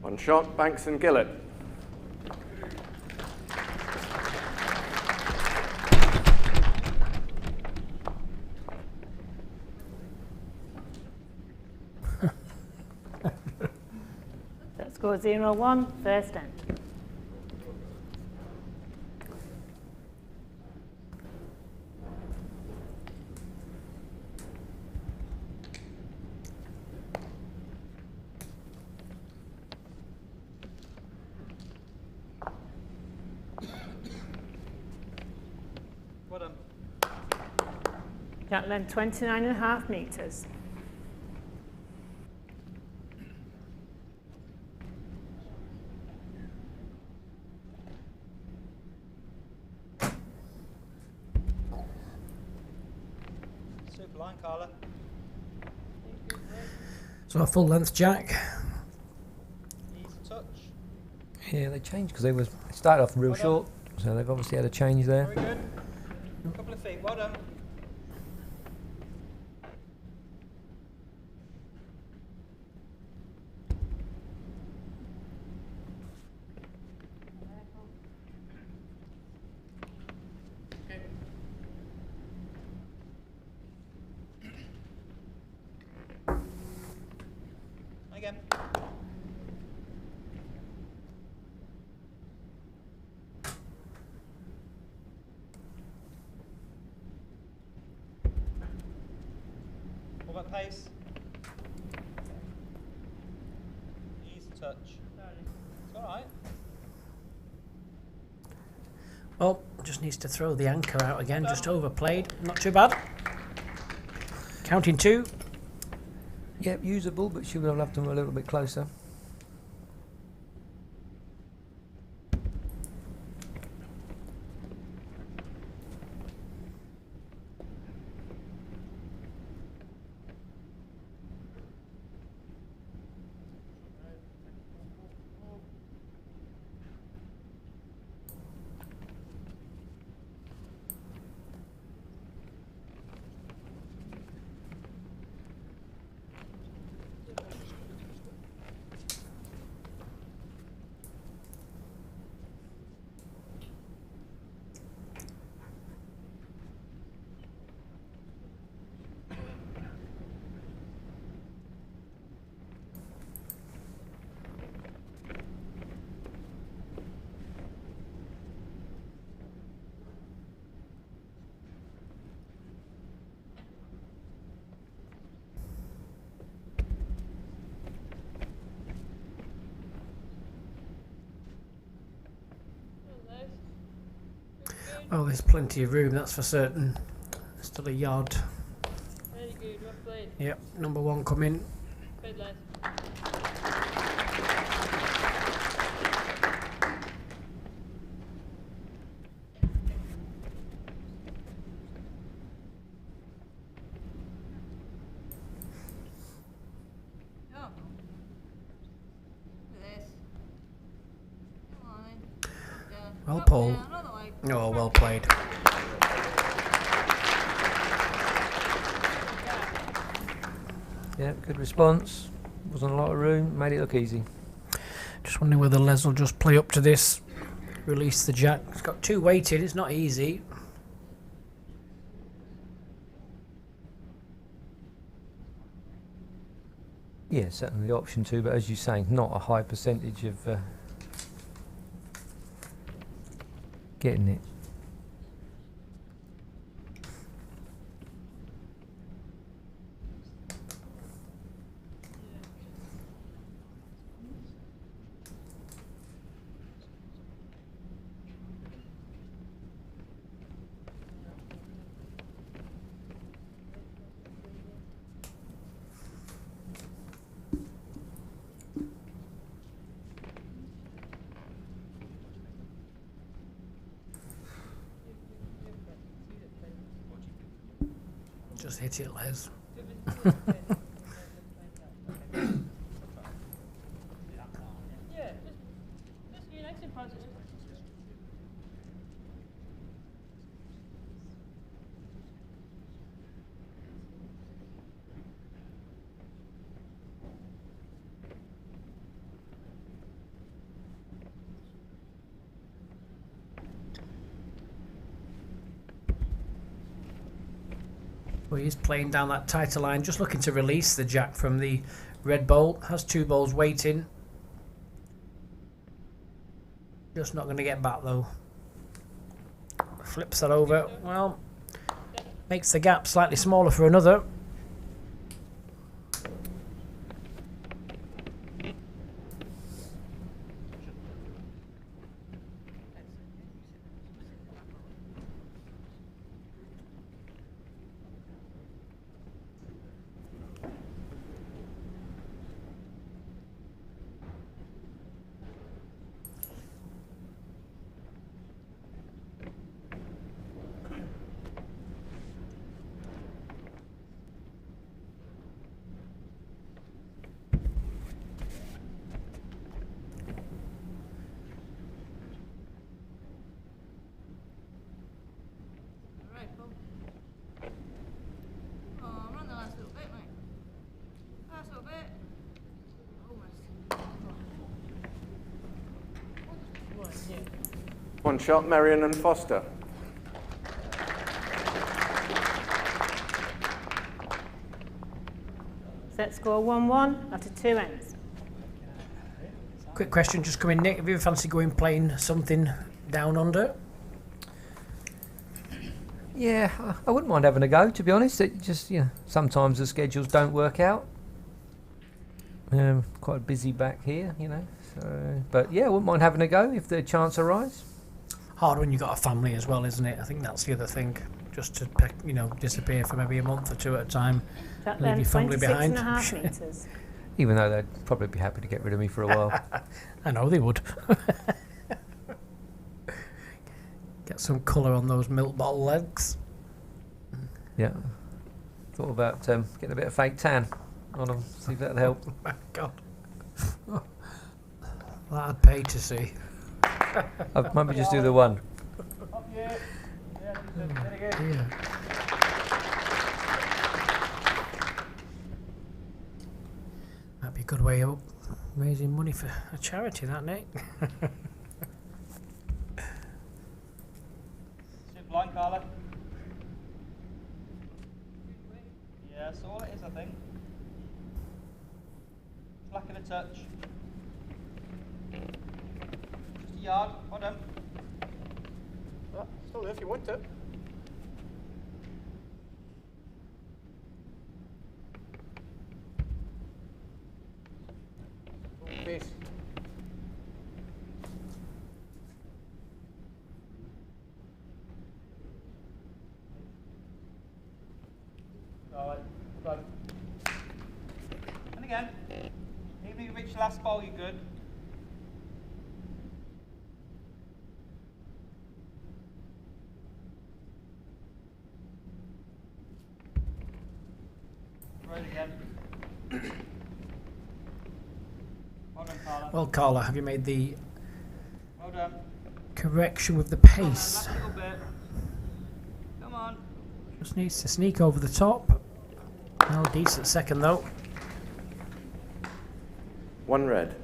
One shot, Banks and Gillett. That score 0-1, first end. Well done. Jack length 29.5 metres. Super line, Carla. So a full length jack. Easy touch. Yeah, they changed because they started off real short, so they've obviously had a change there. Very good. A couple of feet. Well done. Again. What about pace? Easy touch. It's alright. Well, just needs to throw the anchor out again. Just overplayed. Not too bad. Counting 2. Yep, usable, but she would have left them a little bit closer. Oh, there's plenty of room, that's for certain. Still a yard. Very good. Well played. Yep, number 1 coming. Good lad. Well, Paul. Oh, well played. Yeah, good response. Wasn't a lot of room. Made it look easy. Just wondering whether Les will just play up to this. Release the jack. It's got 2 weighted. It's not easy. Yeah, certainly the option to, but as you say, not a high percentage of getting it. Just hit it, Les. Yeah, just be nice and positive. Well, he's playing down that tighter line, just looking to release the jack from the red bowl. Has 2 balls waiting. Just not going to get back though. Flips that over. Well, makes the gap slightly smaller for another. One shot, Merrien and Foster. Set score 1-1 after 2 ends. Quick question just coming, Nick. Have you ever fancy going playing something down under? Yeah, I wouldn't mind having a go, to be honest. It just, you know, sometimes the schedules don't work out. Quite busy back here, you know. So, but yeah, I wouldn't mind having a go if the chance arises. Hard when you've got a family as well, isn't it? I think that's the other thing. Just to, you know, disappear for maybe a month or 2 at a time. That Leave your family behind. 26.5 metres. Even though they'd probably be happy to get rid of me for a while. I know they would. Get some colour on those milk bottle legs. Yeah. Thought about getting a bit of fake tan on them, see if that'd help. Oh my God. That'd pay to see. I'd maybe just do the one. Yeah. That'd be a good way of raising money for a charity, that, Nick. Sit blind, Carla. Yeah, that's all it is, I think. Lack of a touch. Just a yard. Well done. Oh, still there if you want it. Peace. Right, go. And again. Even if you reach the last ball, you're good. Right again. Well done, Carla. Well, Carla, have you made the Well done. correction with the pace. Last little bit. Come on. Just needs to sneak over the top. No, decent second though. 1 red.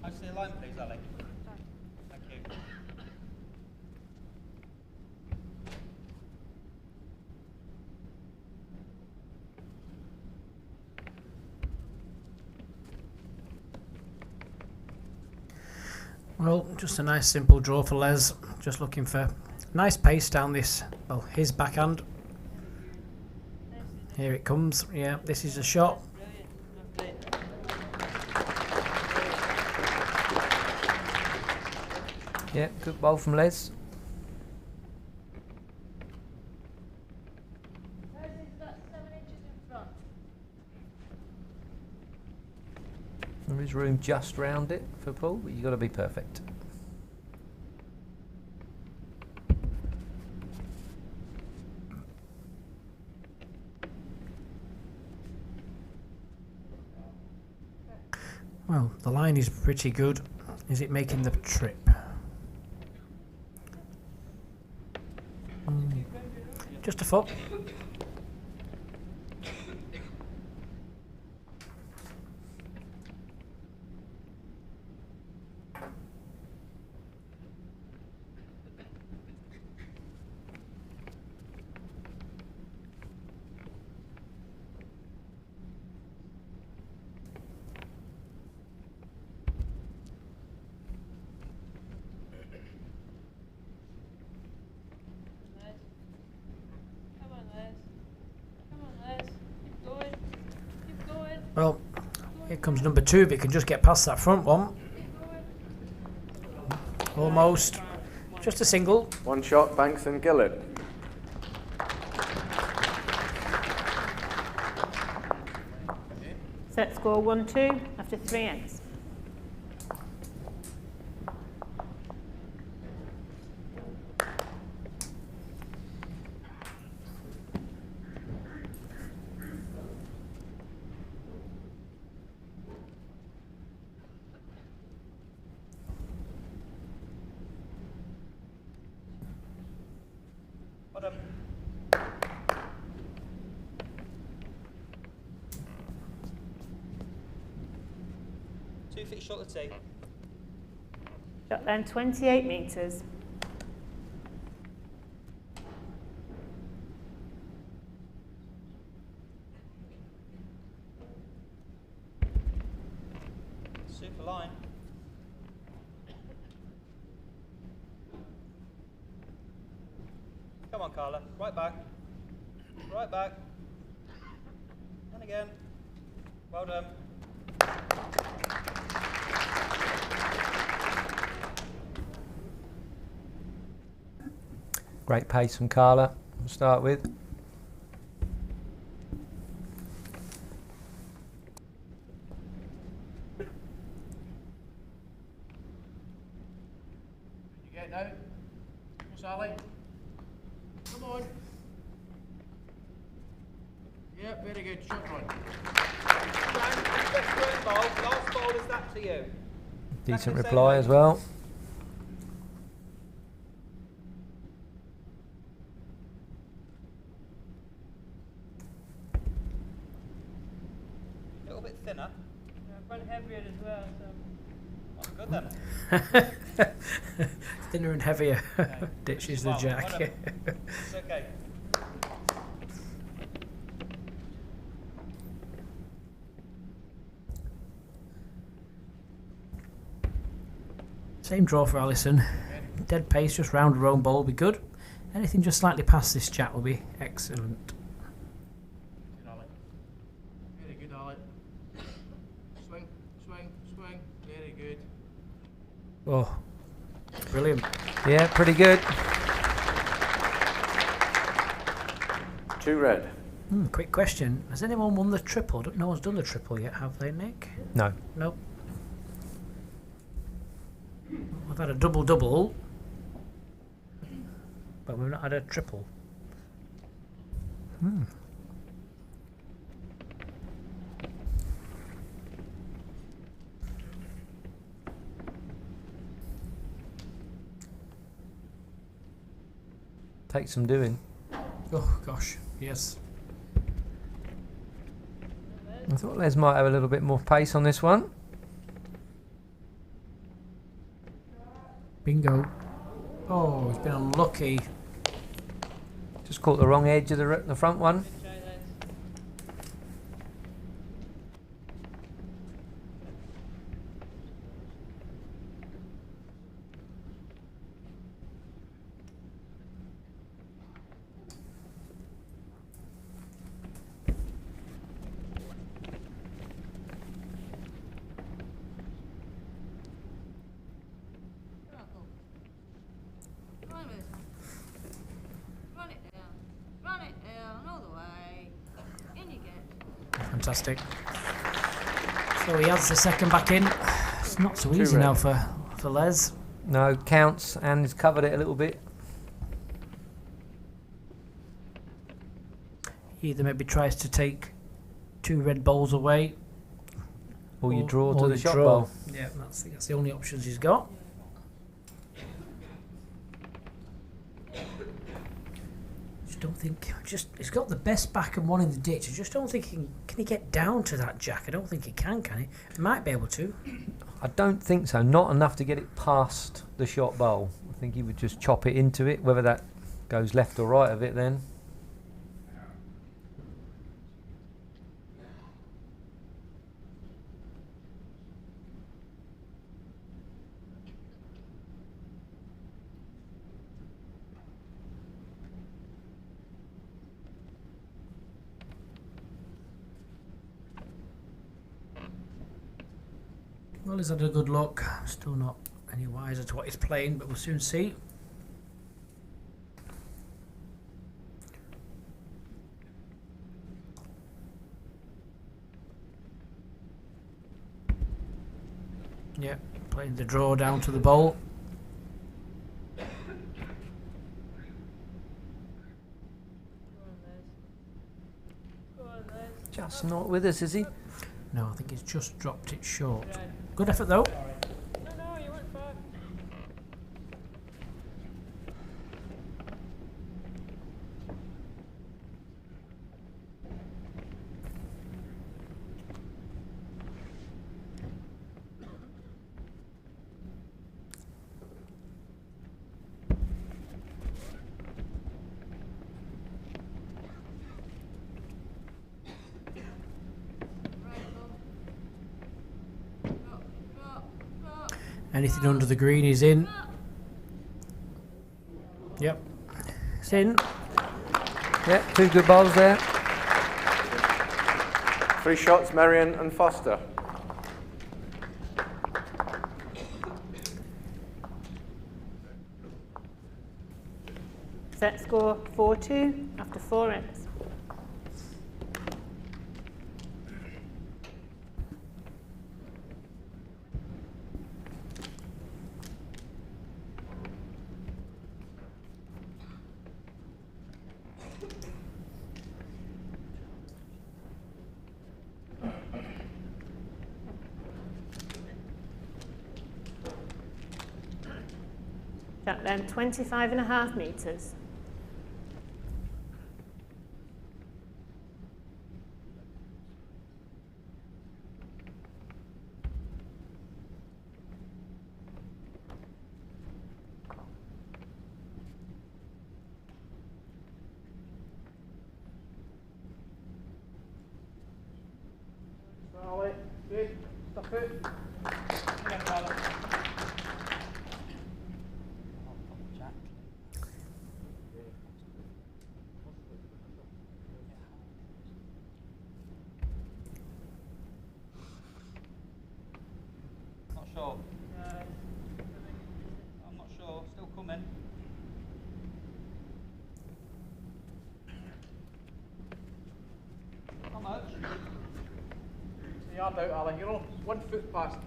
I see a line, please, Ali. Thank you. Well, just a nice simple draw for Les. Just looking for nice pace down this, well, his backhand. Here it comes. Yeah, this is a shot. Yeah, good bowl from Les. There is room just round it for Paul, but you've got to be perfect. Well, the line is pretty good. Is it making the trip? Just a foot. Well, here comes number 2, if it can just get past that front one. Almost. Just a single. 1 shot, Banks and Gillett. Set score 1-2 after 3 ends. Bottom. 2 feet short of tee. Shot then 28 metres. Super line. Come on, Carla. Right back. Right back. And again. Well done. Great pace from Carla to start with. You get now. Sally. Come on. Yeah, very good. Shot run. Last ball is that to you. Decent reply as well. A little bit thinner. But heavier as well, so. Good then. Thinner and heavier. Okay. Ditches the Well, jack. well it's okay. Same draw for Alison. Dead pace, just round her own bowl will be good. Anything just slightly past this jack will be excellent. swing. Very good. Oh, brilliant. Yeah, pretty good. 2 red. Quick question. Has anyone won the triple? No one's done the triple yet, have they, Nick? No. Nope. We've had a double-double, but we've not had a triple. Takes some doing. Oh, gosh, yes. I thought Les might have a little bit more pace on this one. Bingo. Oh, he's been unlucky. Just caught the wrong edge of the front one. Try this. Run it down all the way. In you get. Fantastic. So he has the second back in. It's not so 2 easy red. now for Les. No, counts and he's covered it a little bit. He either maybe tries to take 2 red balls away, Or you draw to or the you shot draw. bowl. Yeah, that's the only options he's got. Don't think he's got the best back and one in the ditch. I just don't think can he get down to that jack? I don't think he can he? He might be able to. I don't think so. Not enough to get it past the shot bowl. I think he would just chop it into it. Whether that goes left or right of it then. Well, he's had a good look. Still not any wiser to what he's playing, but we'll soon see. Yeah, playing the draw down to the bowl. Just not with us, is he? No, I think he's just dropped it short. Good effort though. No, you went far. Anything under the green is in. Yep. It's in. Yeah, 2 good bowls there. 3 shots, Merrien and Foster. Set score 4-2 after 4 ends. That then 25.5 metres. Solid. Good. Stop it. Yeah, Carla. sure. I'm not sure. Still coming. How much? The yard out, Alan. You're all 1 foot past.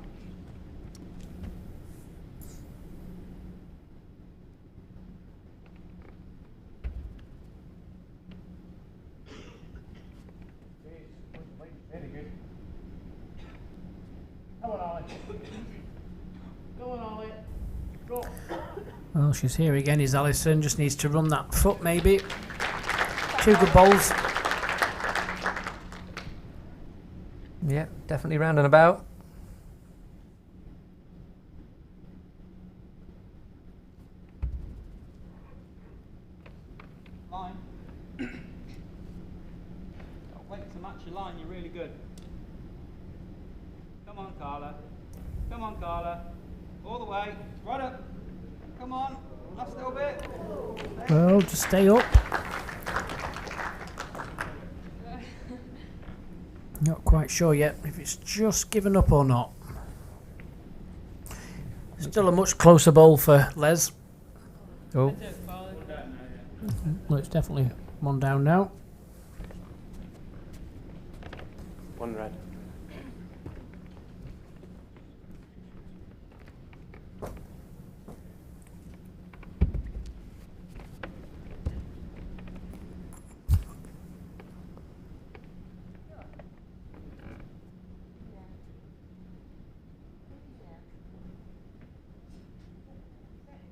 Very good. Come on, Ollie. Go on, Ollie. Go. Well, she's here again, is Alison. Just needs to run that foot, maybe. 2 good bowls. Yeah, definitely round and about. Line. Wait to match your line, you're really good. Come on, Carla. Come on, Carla. All the way. Right up. Come on. Last little bit. Well, just stay up. Not quite sure yet if it's just given up or not. Still a much closer bowl for Les. Oh, Well, it's definitely 1 down now. 1 red.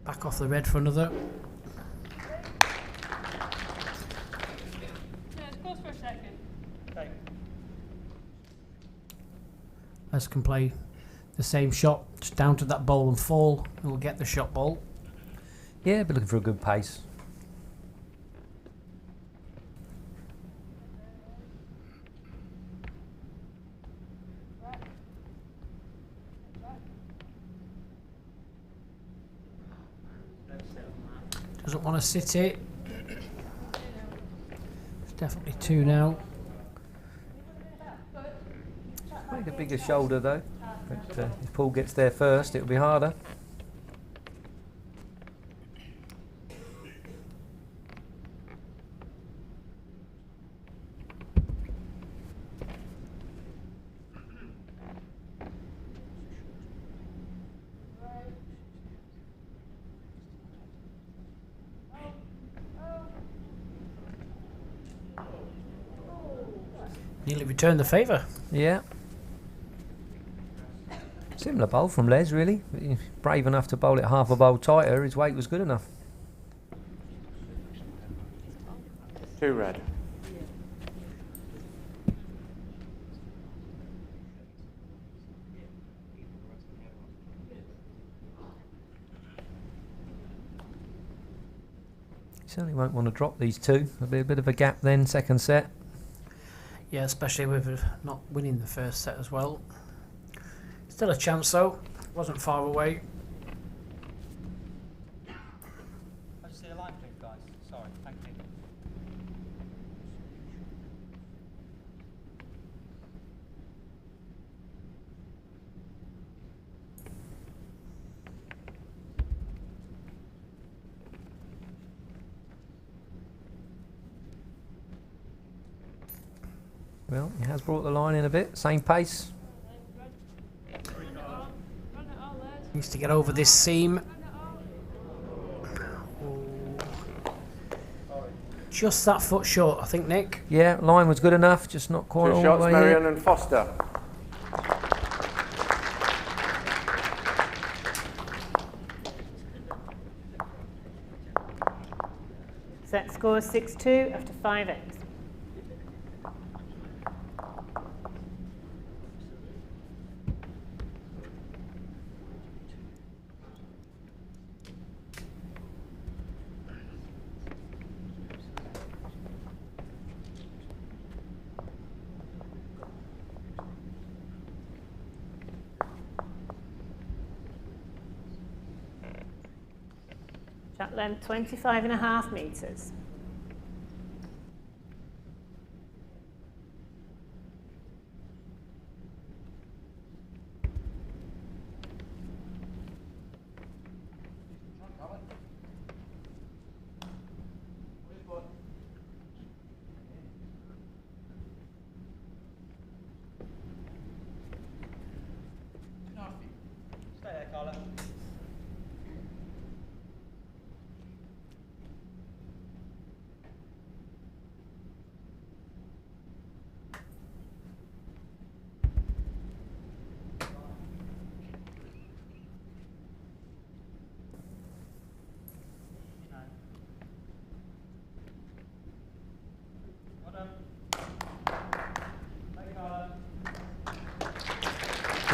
Back off the red for another. Yeah, it's close for a second. Okay. Les can play the same shot, just down to that bowl and fall, and we'll get the shot ball. yeah, but looking for a good pace. Doesn't want to sit it. It's definitely 2 now. Make a bigger shoulder though. But if Paul gets there first, it'll be harder. Nearly returned the favour. Yeah. Similar bowl from Les, really. He's brave enough to bowl it half a bowl tighter. His weight was good enough. 2 red. He certainly won't want to drop these 2. There'll be a bit of a gap then, second set. Yeah, especially with not winning the first set as well. Still a chance though. Wasn't far away. I just see a line, please, guys. Sorry, thank you. Well, he has brought the line in a bit. Same pace. Run it all, Les. Needs to get over this seam. Just that foot short, I think, Nick. Yeah, line was good enough, just not quite 2 all the shots, way Merrien in. and Foster. Set score 6-2 after 5 ends. Shot length 25.5 metres. Carla. Well done. Thank you, Carla.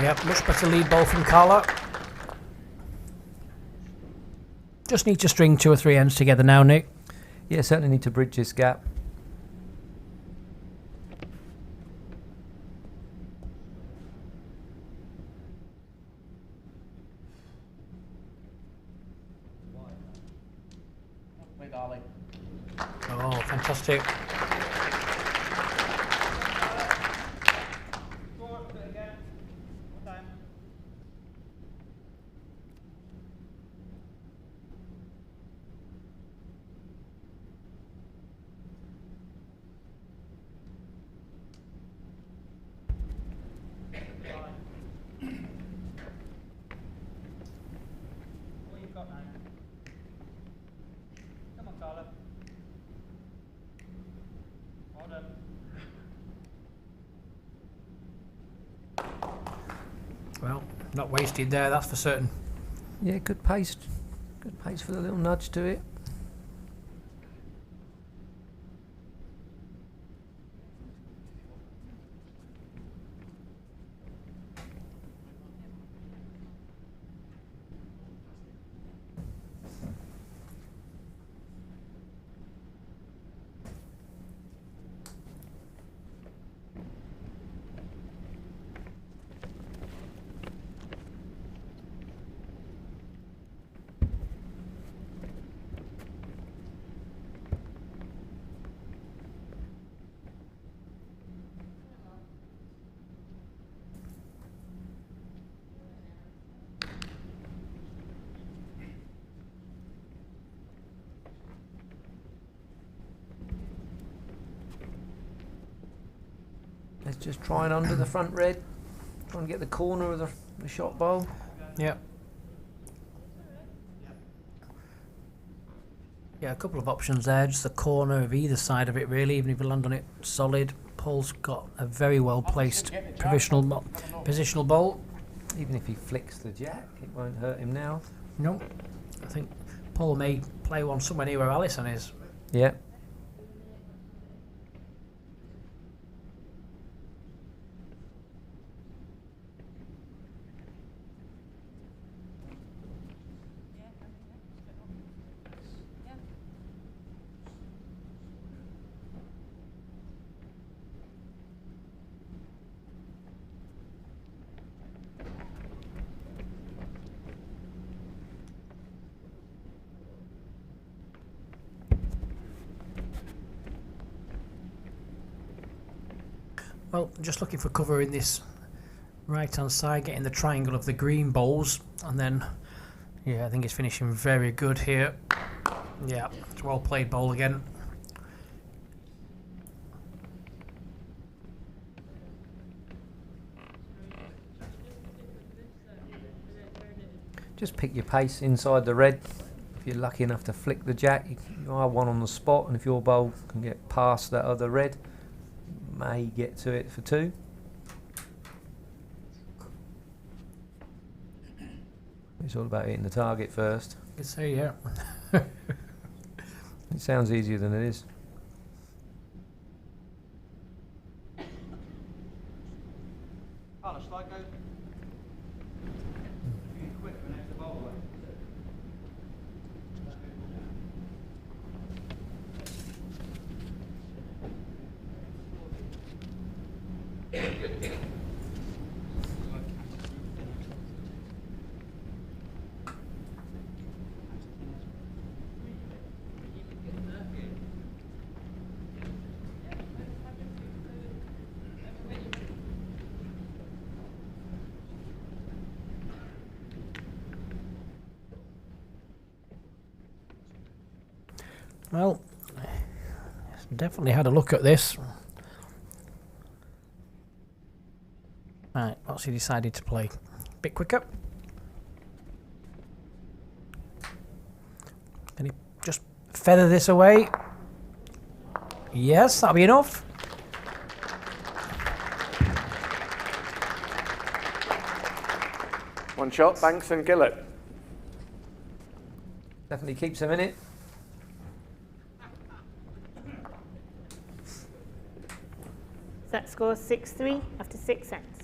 Yep, much better lead ball from Carla. Just need to string 2 or 3 ends together now, Nick. Yeah, certainly need to bridge this gap. Wait, darling. Oh, fantastic. Go on, do it again. One time. What you've got now? Come on, Carla. Well done. Well, not wasted there, that's for certain. Yeah, good pace. Good pace for the little nudge to it. Let's just try and under the front red. Try and get the corner of the shot bowl. Yep. Yeah, a couple of options there. Just the corner of either side of it, really. Even if you land on it solid, Paul's got a very well placed positional bowl. Even if he flicks the jack, it won't hurt him now. No, I think Paul may play one somewhere near where Alison is. Yeah. Well, just looking for cover in this right hand side, getting the triangle of the green bowls, and then yeah, I think he's finishing very good here. Yeah, it's a well played bowl again. Just pick your pace inside the red. If you're lucky enough to flick the jack, you are one on the spot, and if your bowl can get past that other red, may get to it for 2. It's all about hitting the target first. You can see, yeah. It sounds easier than it is. Carla, shall I go? Be quick for an extra bowl away. Well, definitely had a look at this. Right, what's he decided to play? Bit quicker. Can he just feather this away? Yes, that'll be enough. One shot, Banks and Gillett. Definitely keeps them in it. Set score 6-3 after 6 ends.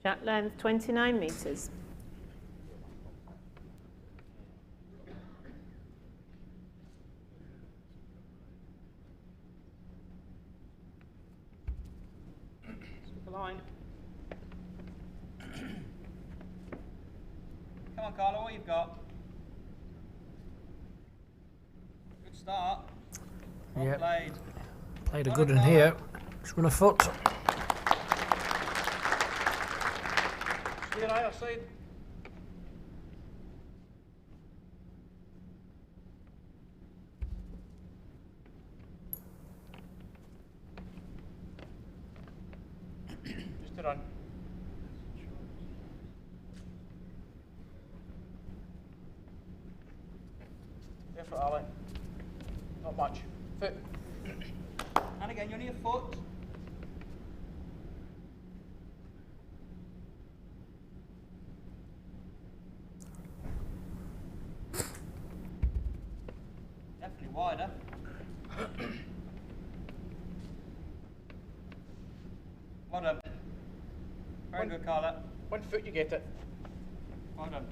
Jack length 29 metres. Super line. Come on, Carla, what you've got? Good start. Well Yep. played. Played a Well good done, one Carla. here. Just run a foot. Steer either side. Just to run. Effort, Ali. Not much. Foot. And again, you need a foot. Definitely wider. Well done. Very good, Carla. 1 foot, you get it. Well done.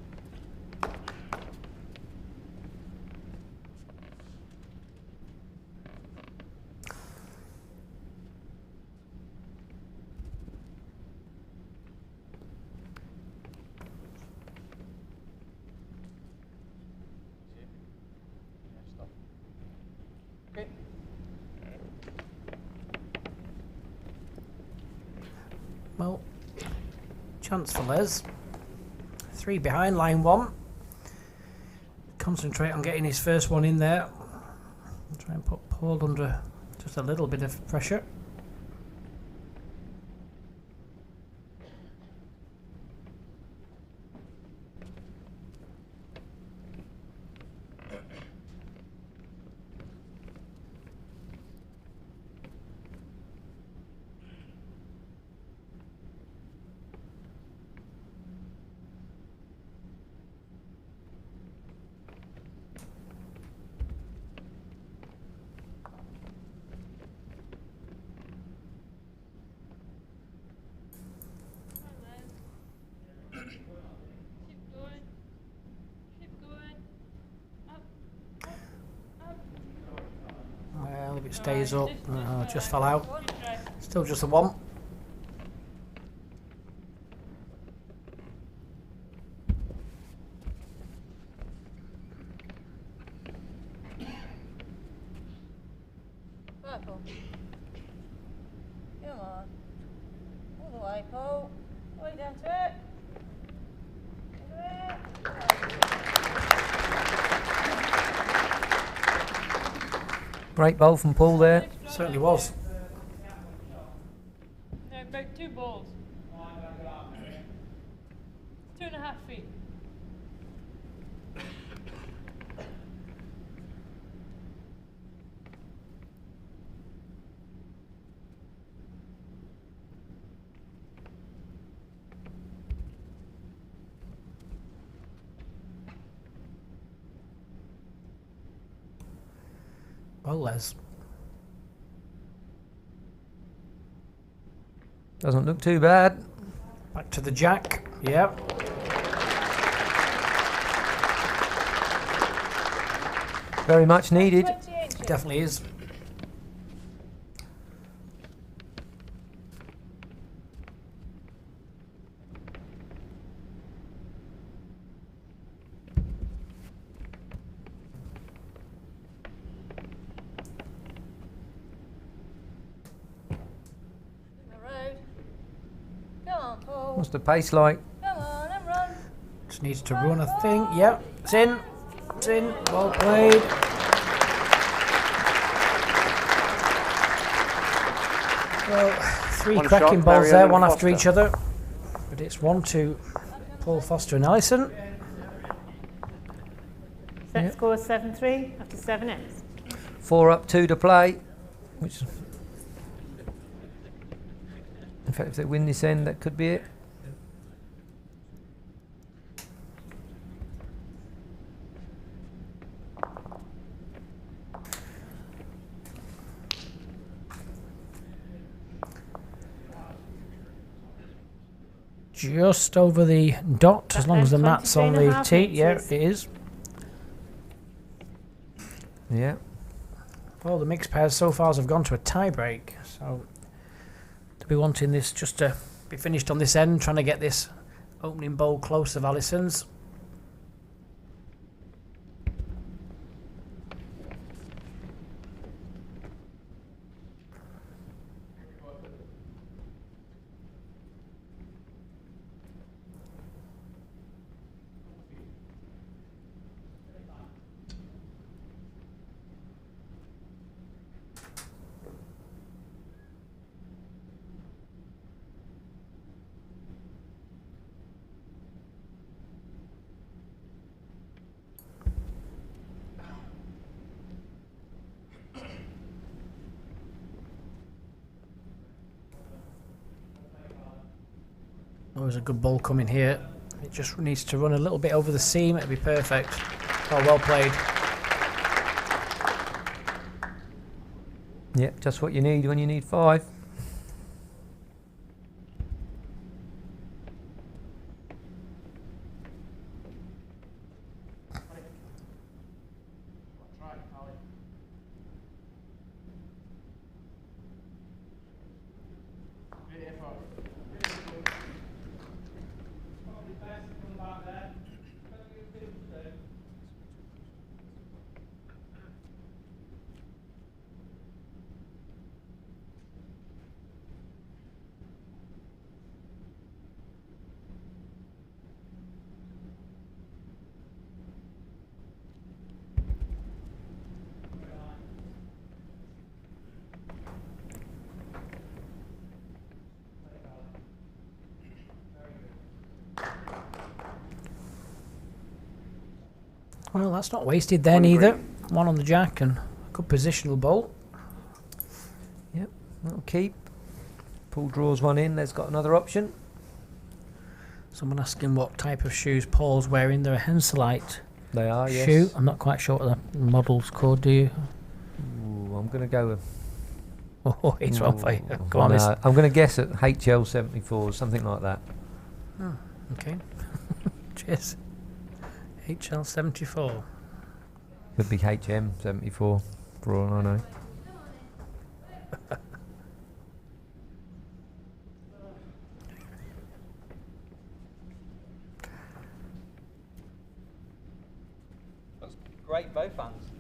Stop. Okay. Well, chance for Les. 3 behind, line 1. Concentrate on getting his first one in there. Try and put Paul under just a little bit of pressure. Keep going. Keep going. Up. Up. Well, if it stays up, just fell out. Good try. Still just a 1. Purple. Come on. All the way, Paul. All the way down to it. Into it. Great bowl from Paul there. Certainly was. No, about 2 balls. 2.5 feet. Well, Les. Doesn't look too bad. Back to the jack. Yep. Very much needed. 20 inches. Definitely is. What's the pace like? Come on and run. Just needs to run, I think. Yep, it's in. It's in. Well played. Well, three One cracking shot, balls Merrien there, and one after Foster. each other. But it's 1-2, Paul Foster and Alison. Set Yep. score 7-3 after 7 ends. 4 up, 2 to play. Which, in fact, if they win this end, that could be it. Just over the dot, as long as the mat's on the 23.5 tee. Yeah, metres. it is. Yeah. Well, the mixed pairs so far have gone to a tie break, so they'll be wanting this just to be finished on this end, trying to get this opening bowl close of Alison's. Always a good ball coming here. It just needs to run a little bit over the seam. It'll be perfect. Oh, well played. Yep, just what you need when you need 5. Well, that's not wasted then One either. green. One on the jack and a good positional bowl. Yep, that'll keep. Paul draws one in. There's got another option. Someone asking what type of shoes Paul's wearing. They're a Henselite They are, yes. shoe. I'm not quite sure what the model's called, do you? Ooh, I'm going to go with. Oh, it's wrong for you. Ooh, Go on, no, listen. I'm going to guess at HL 74, something like that. Oh, okay. Cheers. HL74. Could be HM 74, for all I know. That's great, both hands.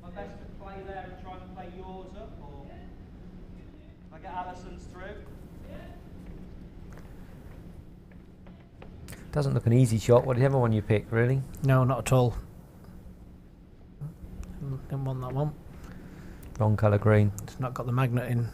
My best to play there and try and play yours up, or if I get Alison's through. Doesn't look an easy shot. Whatever one you pick, really. No, not at all. Didn't want that one. Wrong colour green. It's not got the magnet in.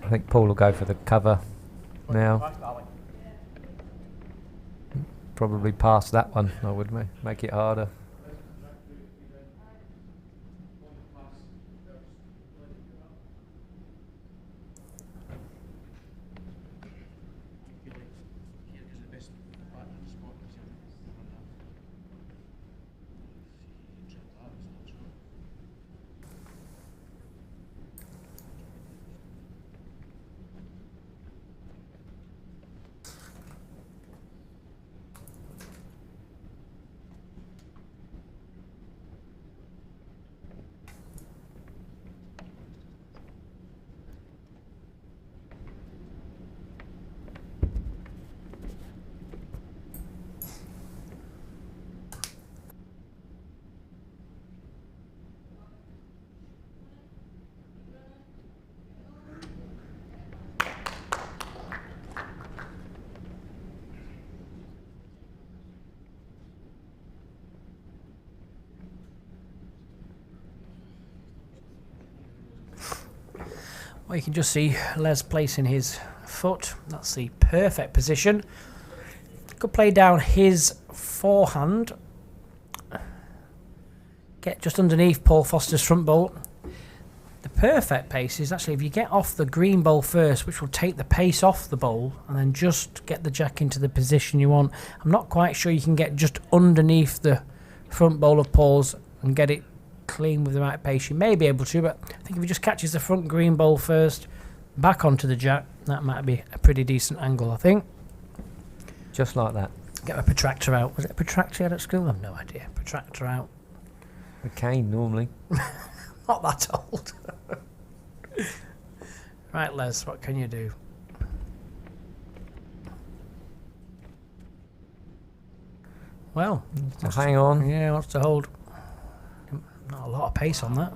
I think Paul will go for the cover now. Probably pass that one, I would make it harder. Well, you can just see Les placing his foot. That's the perfect position. Could play down his forehand. Get just underneath Paul Foster's front bolt. The perfect pace is actually if you get off the green bowl first, which will take the pace off the bowl, and then just get the jack into the position you want. I'm not quite sure you can get just underneath the front bowl of Paul's and get it clean with the right pace. You may be able to, but I think if he just catches the front green bowl first, back onto the jack, that might be a pretty decent angle, I think. Just like that. Get a protractor out. Was it a protractor you had at school? I've no idea. Protractor out. A cane, normally. Not that old. Right, Les, what can you do? Well, Hang on. Yeah, wants to hold. Not a lot of pace on that.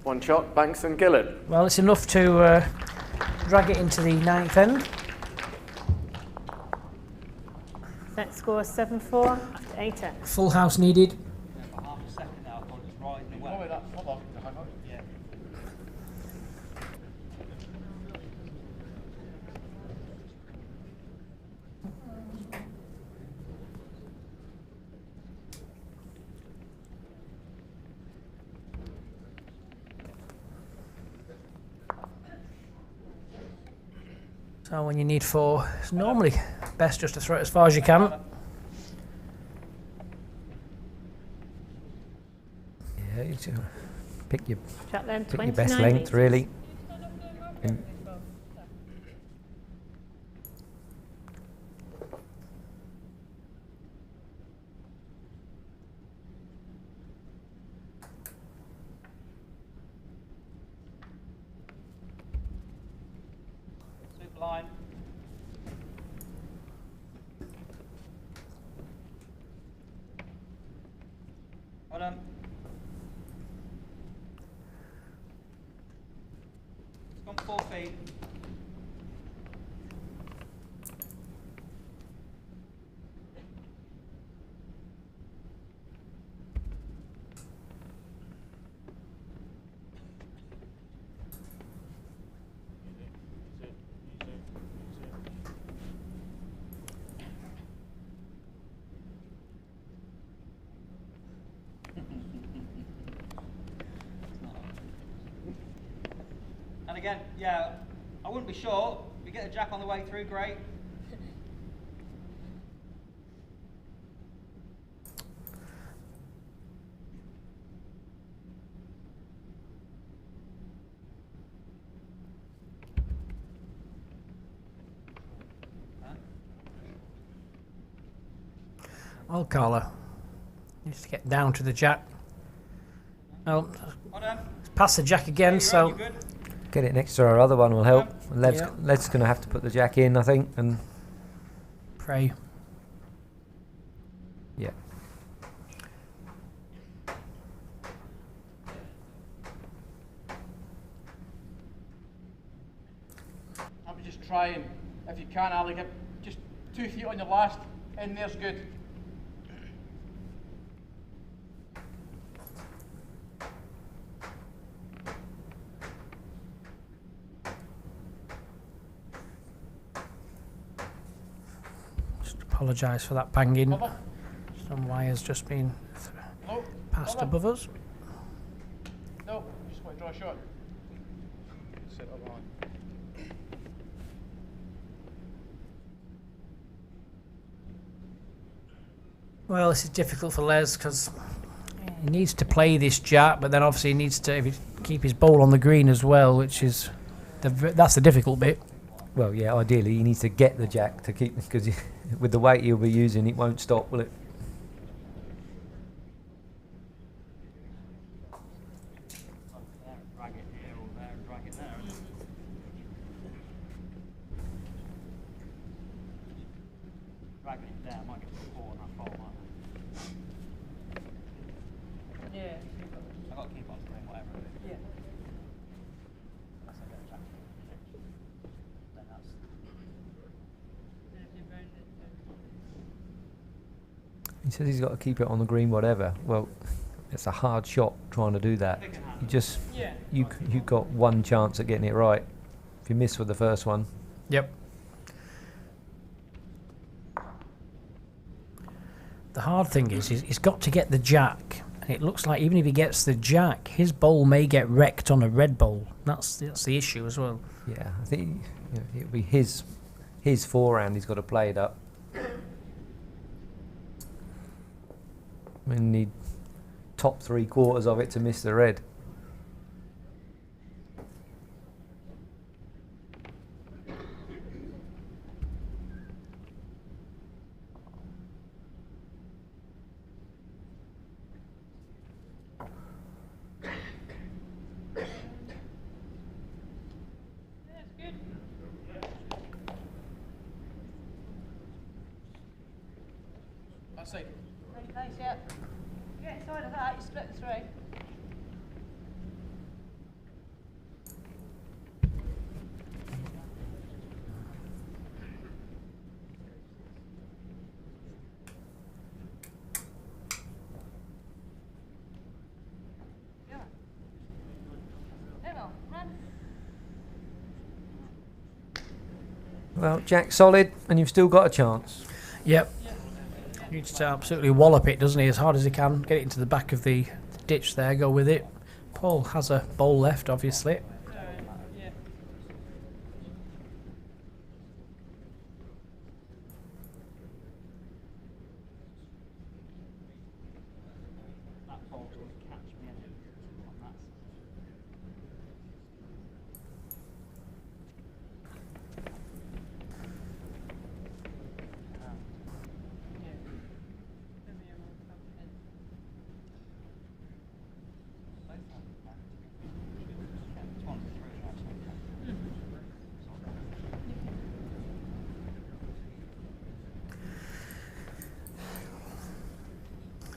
One shot, Banks and Gillard. Well, it's enough to drag it into the ninth end. Set score 7-4 after 8 ends. Full house needed. For half a second now, I thought it was riding away. Oh, wait, hold on. Hang on. Yeah. So when you need 4, it's normally best just to throw it as far as you can. Yeah, you should pick your Shot then best 29 length, metres. really. And Super line. Well done. It's gone 4 feet. And again, yeah, I wouldn't be short. If you get a jack on the way through, great. Well, Carla needs to get down to the jack. Well, Well done. it's past the jack again, You're so good. get it next to our other one will help. Yeah. Led's going to have to put the jack in, I think. And pray. yeah. I would just try and, if you can, Ali, get just 2 feet on your last, in there's good. Just apologise for that banging. Cover. Some wires just been No. passed Cover. above us. No. Just want to draw a shot. Set up on. Well, this is difficult for Les because he needs to play this jack, but then obviously he needs to keep his bowl on the green as well, which is that's the difficult bit. Well, yeah, ideally he needs to get the jack to keep, because with the weight he'll be using, it won't stop, will it? Drag it here or there, drag it there. Dragging it down might get to the 4 and that fall, might it? Yeah. I've got to keep on doing whatever it is. Yeah. Unless I get a jack. Then that's... He says he's got to keep it on the green, whatever. Well, That's a hard shot trying to do that. You got one chance at getting it right. If you miss with the first one. Yep. The hard thing is he's got to get the jack. And it looks like even if he gets the jack, his bowl may get wrecked on a red bowl. That's the issue as well. Yeah, I think it'll be his forehand. He's got to play it up. We need top 3/4 of it to miss the red. That's it. Very nice, yeah. Get inside of that, you split the three. Yeah. Rednell, run. Well, jack solid, and you've still got a chance. Yep. Needs to absolutely wallop it, doesn't he, as hard as he can. Get it into the back of the ditch there, go with it. Paul has a bowl left, obviously.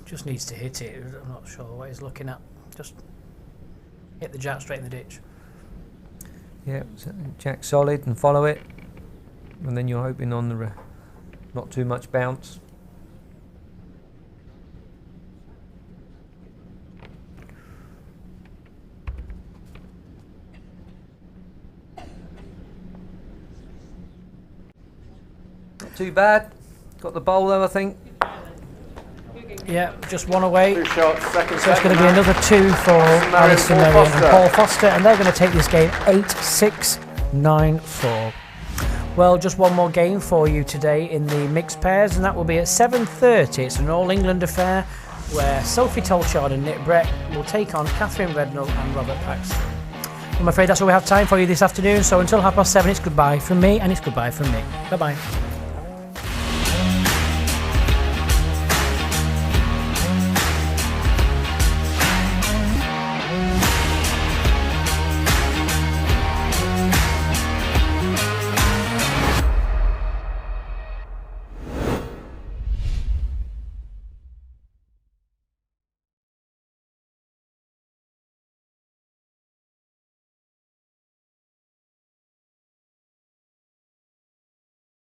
Just needs to hit it. I'm not sure what he's looking at. Just hit the jack straight in the ditch. Yeah, so jack solid and follow it, and then you're hoping on the not too much bounce. Not too bad. Got the bowl though, I think. Yeah, just one away. 2 shots, second So it's set going to be match. another 2 for Alison Marion and Paul Foster, and they're going to take this game 8-6, 9-4. Well, just one more game for you today in the mixed pairs, and that will be at 7:30. It's an All-England affair where Sophie Tolchon and Nick Brett will take on Catherine Rednell and Robert Paxton. I'm afraid that's all we have time for you this afternoon, so until 7:30, it's goodbye from me, and it's goodbye from me. Bye-bye.